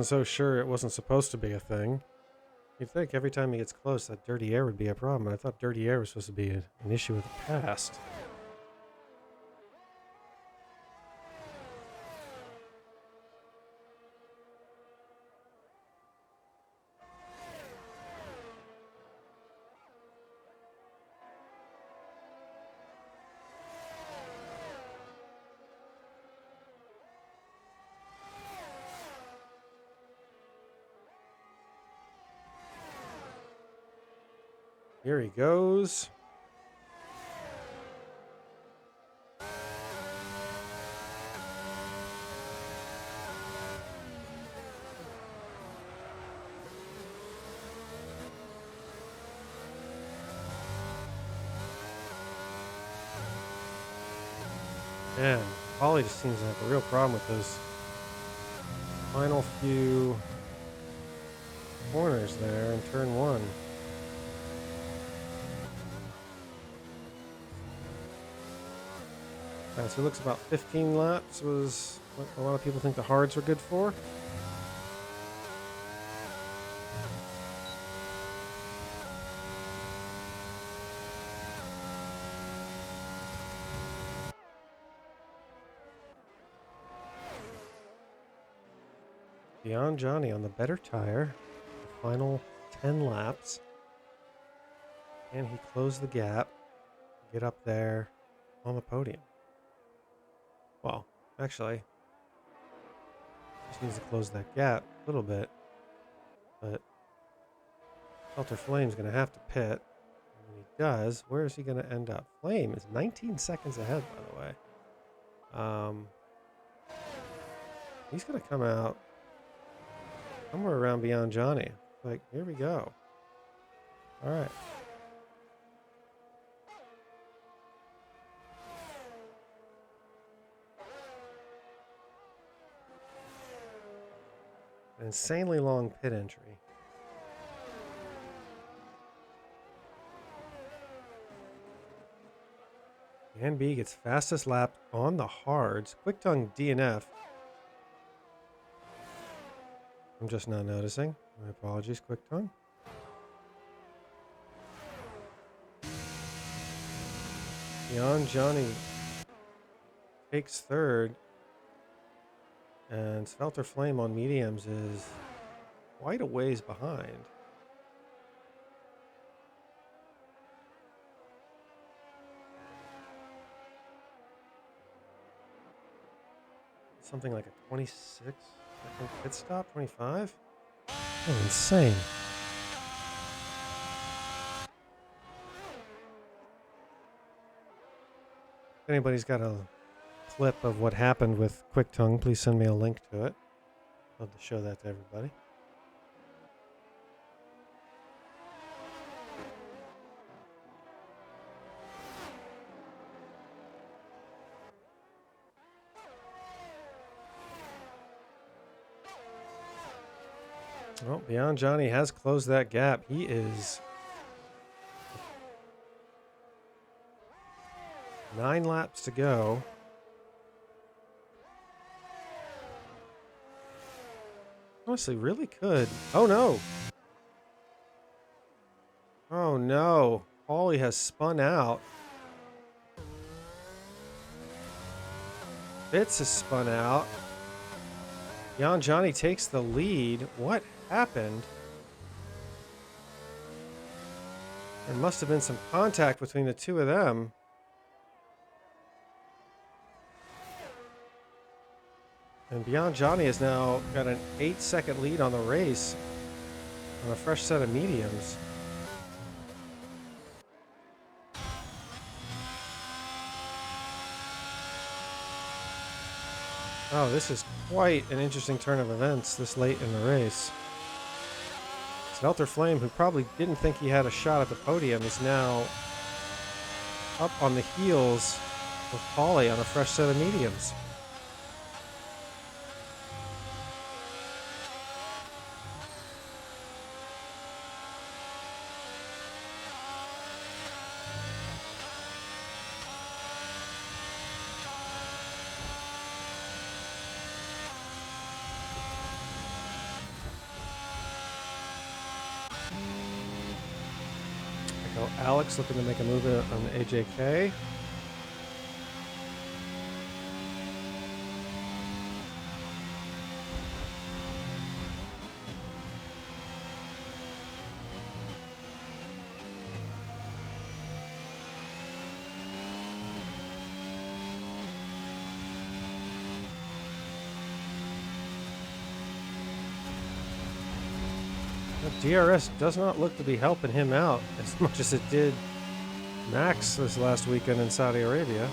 so sure it wasn't supposed to be a thing, you'd think every time he gets close that dirty air would be a problem. I thought dirty air was supposed to be an issue with the past. Here he goes. Man, Paulie just seems to have a real problem with those final few corners there in turn one. So it looks about 15 laps was what a lot of people think the hards were good for. Beyond Johnny on the better tire. The final 10 laps. And he closed the gap. Get up there on the podium. Well, actually, just needs to close that gap a little bit. But Shelter Flame's going to have to pit. And when he does, where is he going to end up? Flame is 19 seconds ahead, by the way. He's going to come out somewhere around Beyond Johnny. Like, here we go. All right. An insanely long pit entry. Dan B gets fastest lap on the hards. Quick Tongue DNF. I'm just not noticing. My apologies, Quick Tongue. Beyond Johnny takes third. And Svelter Flame on mediums is quite a ways behind. Something like a 26, I think, pit stop, 25? Oh, insane. If anybody's got a clip of what happened with Quick Tongue, please send me a link to it. I'd love to show that to everybody. Well, Beyond Johnny has closed that gap. He is 9 laps to go. Honestly, really could. Oh, no. Oh, no. Paulie has spun out. Fitz has spun out. Beyond Johnny takes the lead. What happened? There must have been some contact between the two of them. And Beyond Johnny has now got an 8-second lead on the race on a fresh set of mediums. Oh, this is quite an interesting turn of events this late in the race. Svelter Flame, who probably didn't think he had a shot at the podium, is now up on the heels of Paulie on a fresh set of mediums. Alex looking to make a move on AJK. DRS does not look to be helping him out as much as it did Max this last weekend in Saudi Arabia.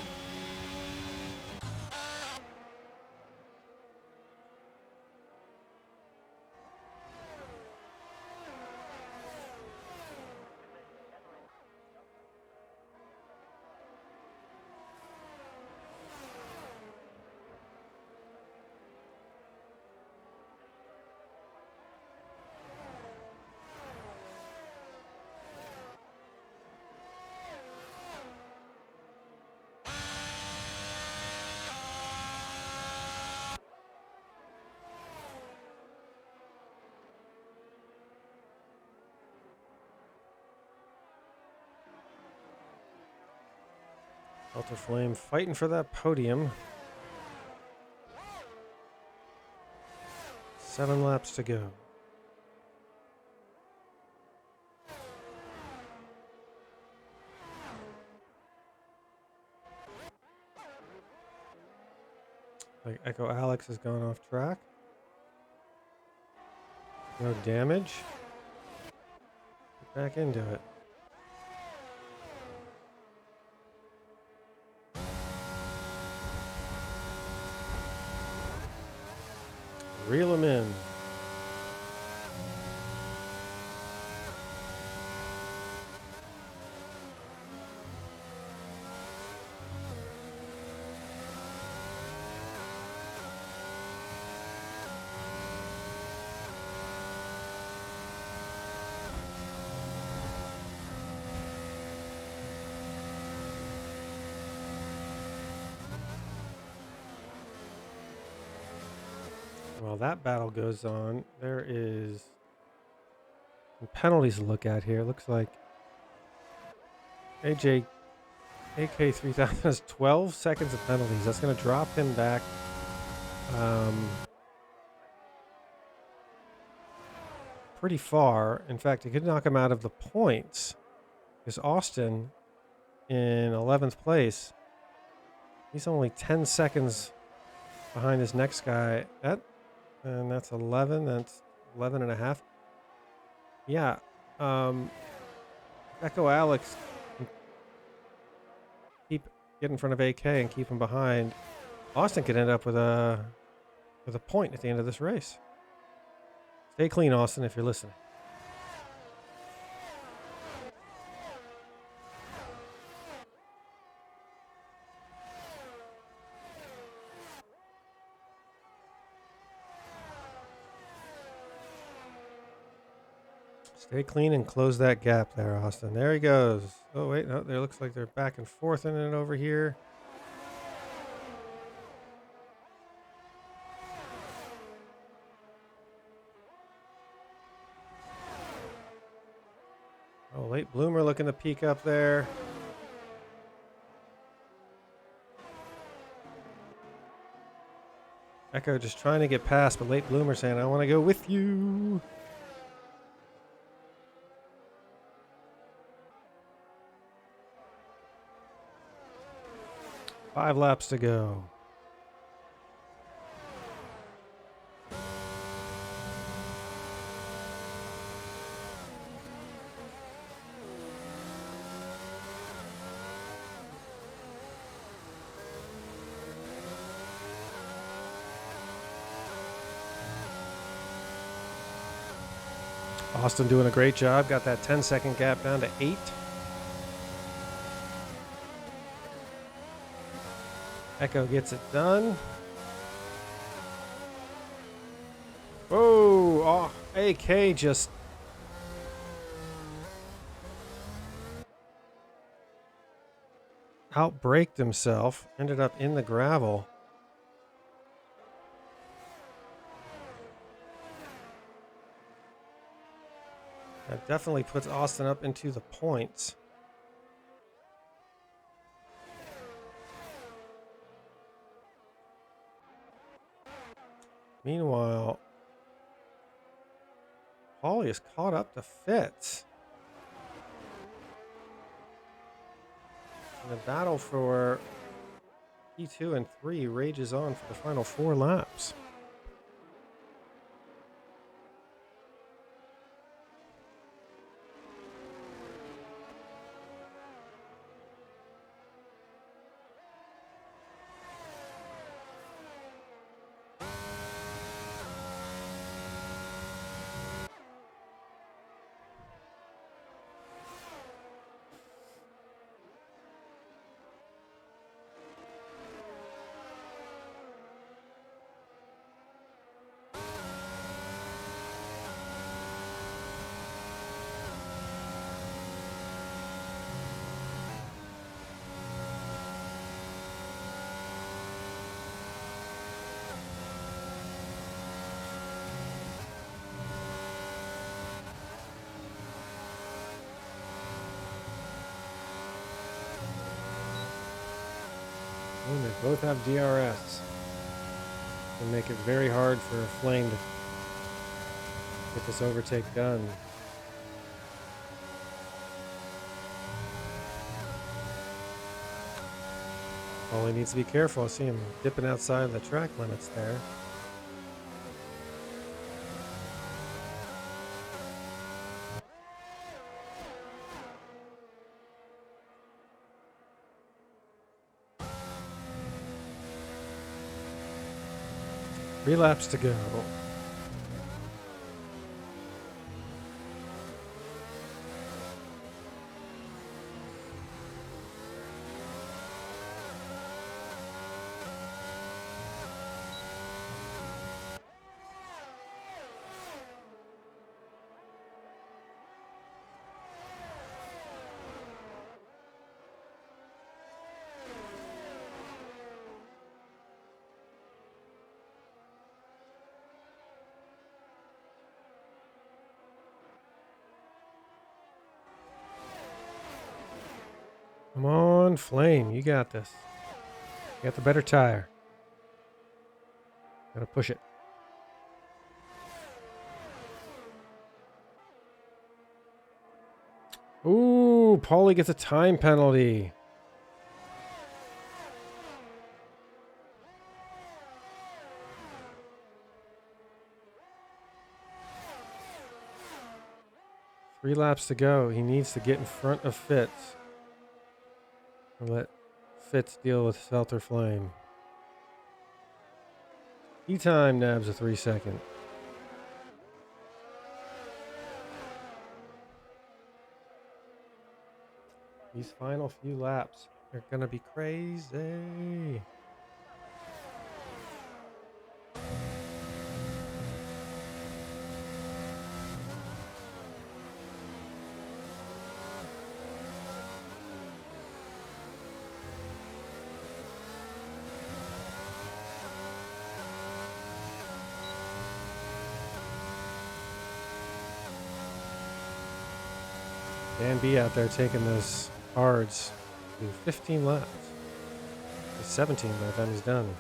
Svelter Flame fighting for that podium. 7 laps to go. Like Echo Alex has gone off track. No damage. Get back into it. Reel him in. While that battle goes on, there is some penalties to look at here. Looks like AJ AK3000 has 12 seconds of penalties. That's going to drop him back. Pretty far. In fact, it could knock him out of the points. Because Austin, in 11th place, he's only 10 seconds behind his next guy. And that's 11. That's 11 and a half. Yeah. Echo Alex can get in front of AK and keep him behind. Austin could end up with a point at the end of this race. Stay clean, Austin, if you're listening. Stay clean and close that gap there, Austin. There he goes. Oh, wait. No, there looks like they're back and forth in it over here. Oh, late bloomer looking to peek up there. Echo just trying to get past, but late bloomer saying, I want to go with you. Five laps to go. Austin doing a great job. Got that 10-second gap down to 8. Echo gets it done. Whoa! Oh, AK just outbraked himself. Ended up in the gravel. That definitely puts Austin up into the points. Meanwhile, Paulie is caught up to Fitz. And the battle for P2 and 3 rages on for the final 4 laps. And they both have DRS. It'll make it very hard for Flame to get this overtake done. Paulie needs to be careful. I see him dipping outside the track limits there. Three laps to go. Come on, Flame. You got this. You got the better tire. Gotta push it. Ooh, Paulie gets a time penalty. Three laps to go. He needs to get in front of Fitz. Or let Fitz deal with Svelter Flame. E-time nabs a 3-second. These final few laps are gonna be crazy. Dan B out there taking those hards. Do 15 laps. 17 by the time he's done.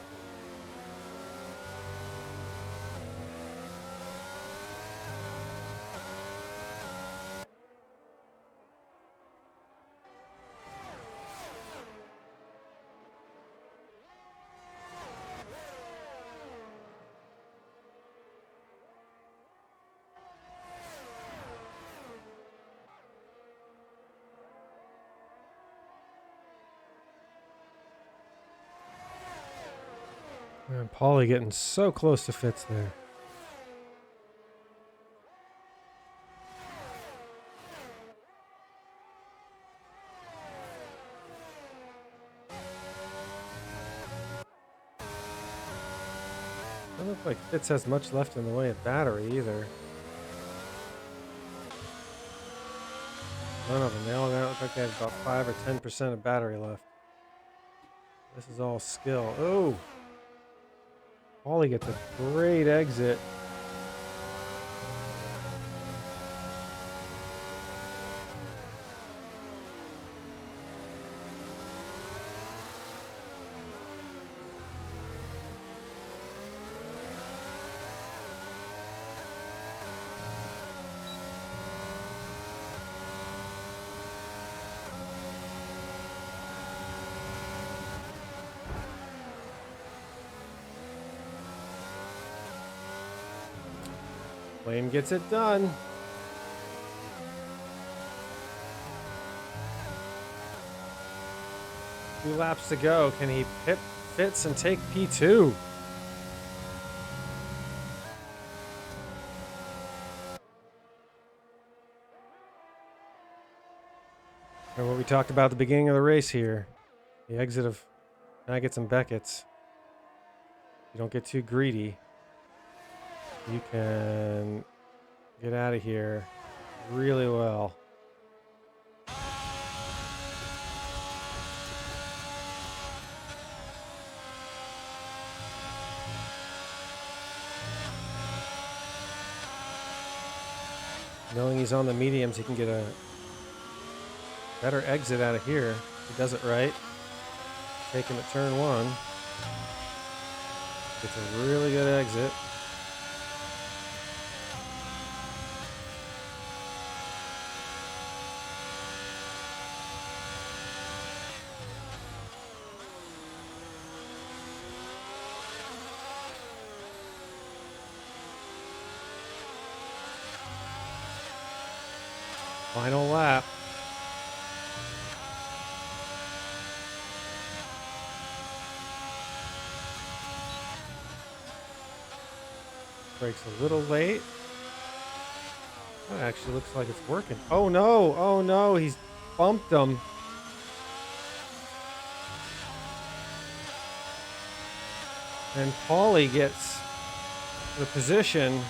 And Paulie getting so close to Fitz there. Doesn't look like Fitz has much left in the way of battery either. None of them. They all look like they have about 5 or 10% of battery left. This is all skill. Oh! Paulie gets a great exit. Flame gets it done. Two laps to go. Can he pit Fitz and take P2? And what we talked about at the beginning of the race here. The exit of Maggots and Beckett's. You don't get too greedy. You can get out of here really well. Knowing he's on the mediums, he can get a better exit out of here. He does it right. Take him at turn one. It's a really good exit. Final lap. Brakes a little late. That actually looks like it's working. Oh no! Oh no! He's bumped him. And Paulie gets the position.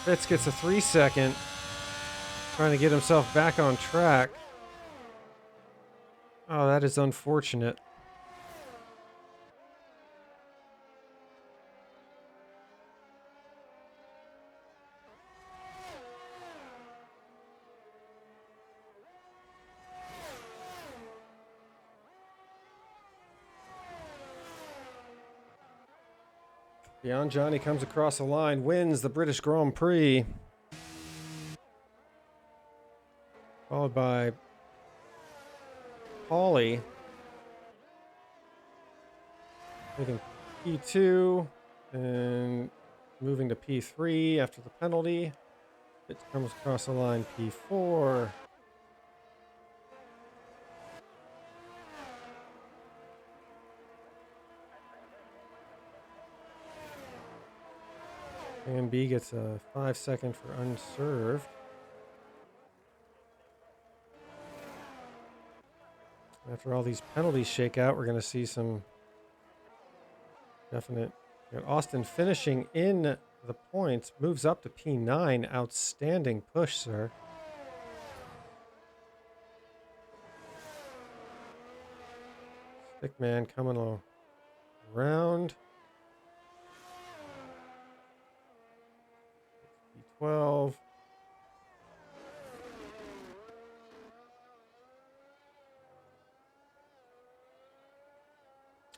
Fitz gets a 3-second. Trying to get himself back on track. Oh, that is unfortunate. Beyond Johnny comes across the line, wins the British Grand Prix. Followed by Paulie. Taking P2 and moving to P3 after the penalty. It comes across the line P4. And B gets a 5-second for unserved. After all these penalties shake out, we're going to see some definite. Austin finishing in the points, moves up to P9. Outstanding push, sir. Stickman coming around. P12.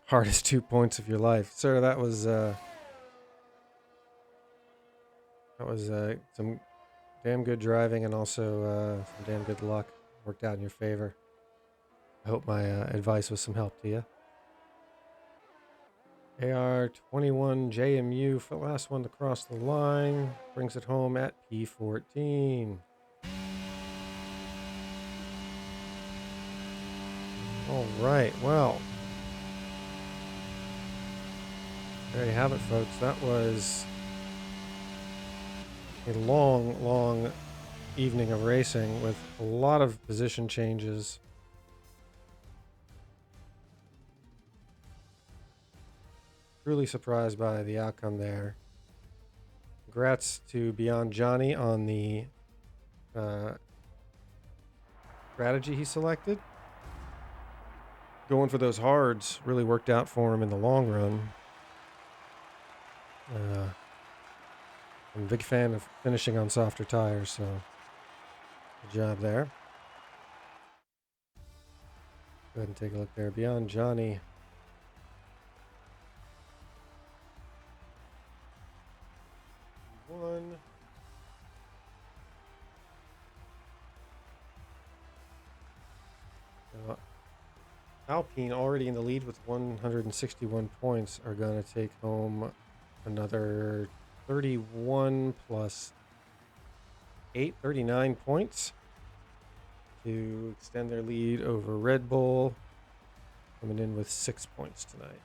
Hardest 2 points of your life, sir. That was some damn good driving and also some damn good luck. Worked out in your favor. I hope my advice was some help to you. AR21 JMU for the last one to cross the line. Brings it home at P14. All right, well. There you have it, folks. That was a long, long evening of racing with a lot of position changes. Truly surprised by the outcome there. Congrats to Beyond Johnny on the strategy he selected. Going for those hards really worked out for him in the long run. I'm a big fan of finishing on softer tires, so good job there. Go ahead and take a look there. Beyond Johnny. One. Alpine, already in the lead with 161 points, are going to take home another 31 plus 8, 39 points to extend their lead over Red Bull, coming in with 6 points tonight.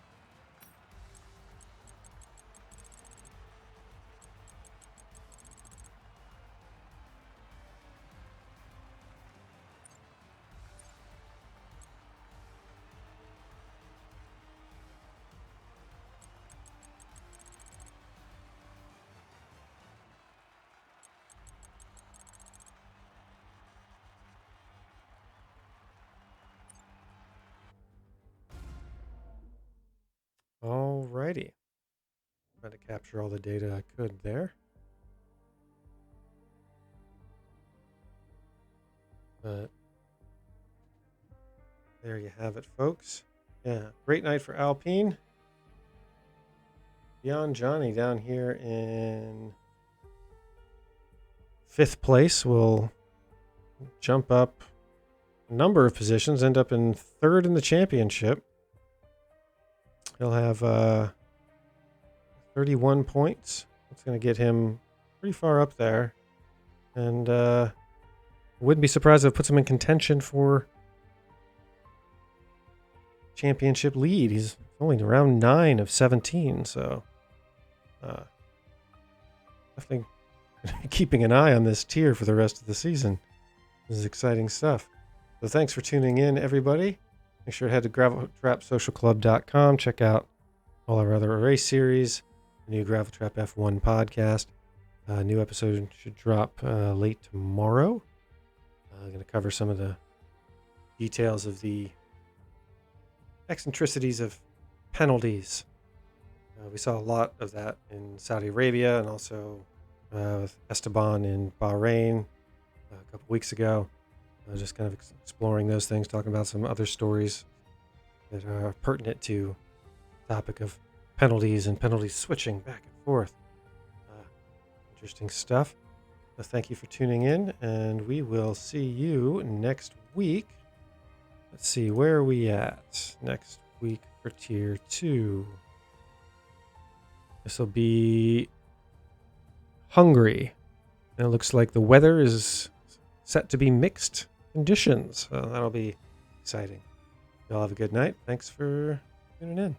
Alrighty. Trying to capture all the data I could there. But there you have it, folks. Yeah, great night for Alpine. Beyond Johnny down here in 5th place will jump up a number of positions, end up in 3rd in the championship. He'll have 31 points. That's going to get him pretty far up there. And wouldn't be surprised if it puts him in contention for championship lead. He's only around 9 of 17, so definitely keeping an eye on this tier for the rest of the season. This is exciting stuff. So thanks for tuning in, everybody. Make sure to head to graveltrapsocialclub.com. Check out all our other race series, the new Gravel Trap F1 podcast. A new episode should drop late tomorrow. I'm going to cover some of the details of the eccentricities of penalties. We saw a lot of that in Saudi Arabia and also with Esteban in Bahrain a couple weeks ago. Just kind of exploring those things, talking about some other stories that are pertinent to the topic of penalties and penalty switching back and forth. Interesting stuff. So thank you for tuning in, and we will see you next week. Let's see, where are we at next week for Tier 2? This will be Hungary. And it looks like the weather is set to be mixed conditions. So that'll be exciting. Y'all have a good night. Thanks for tuning in.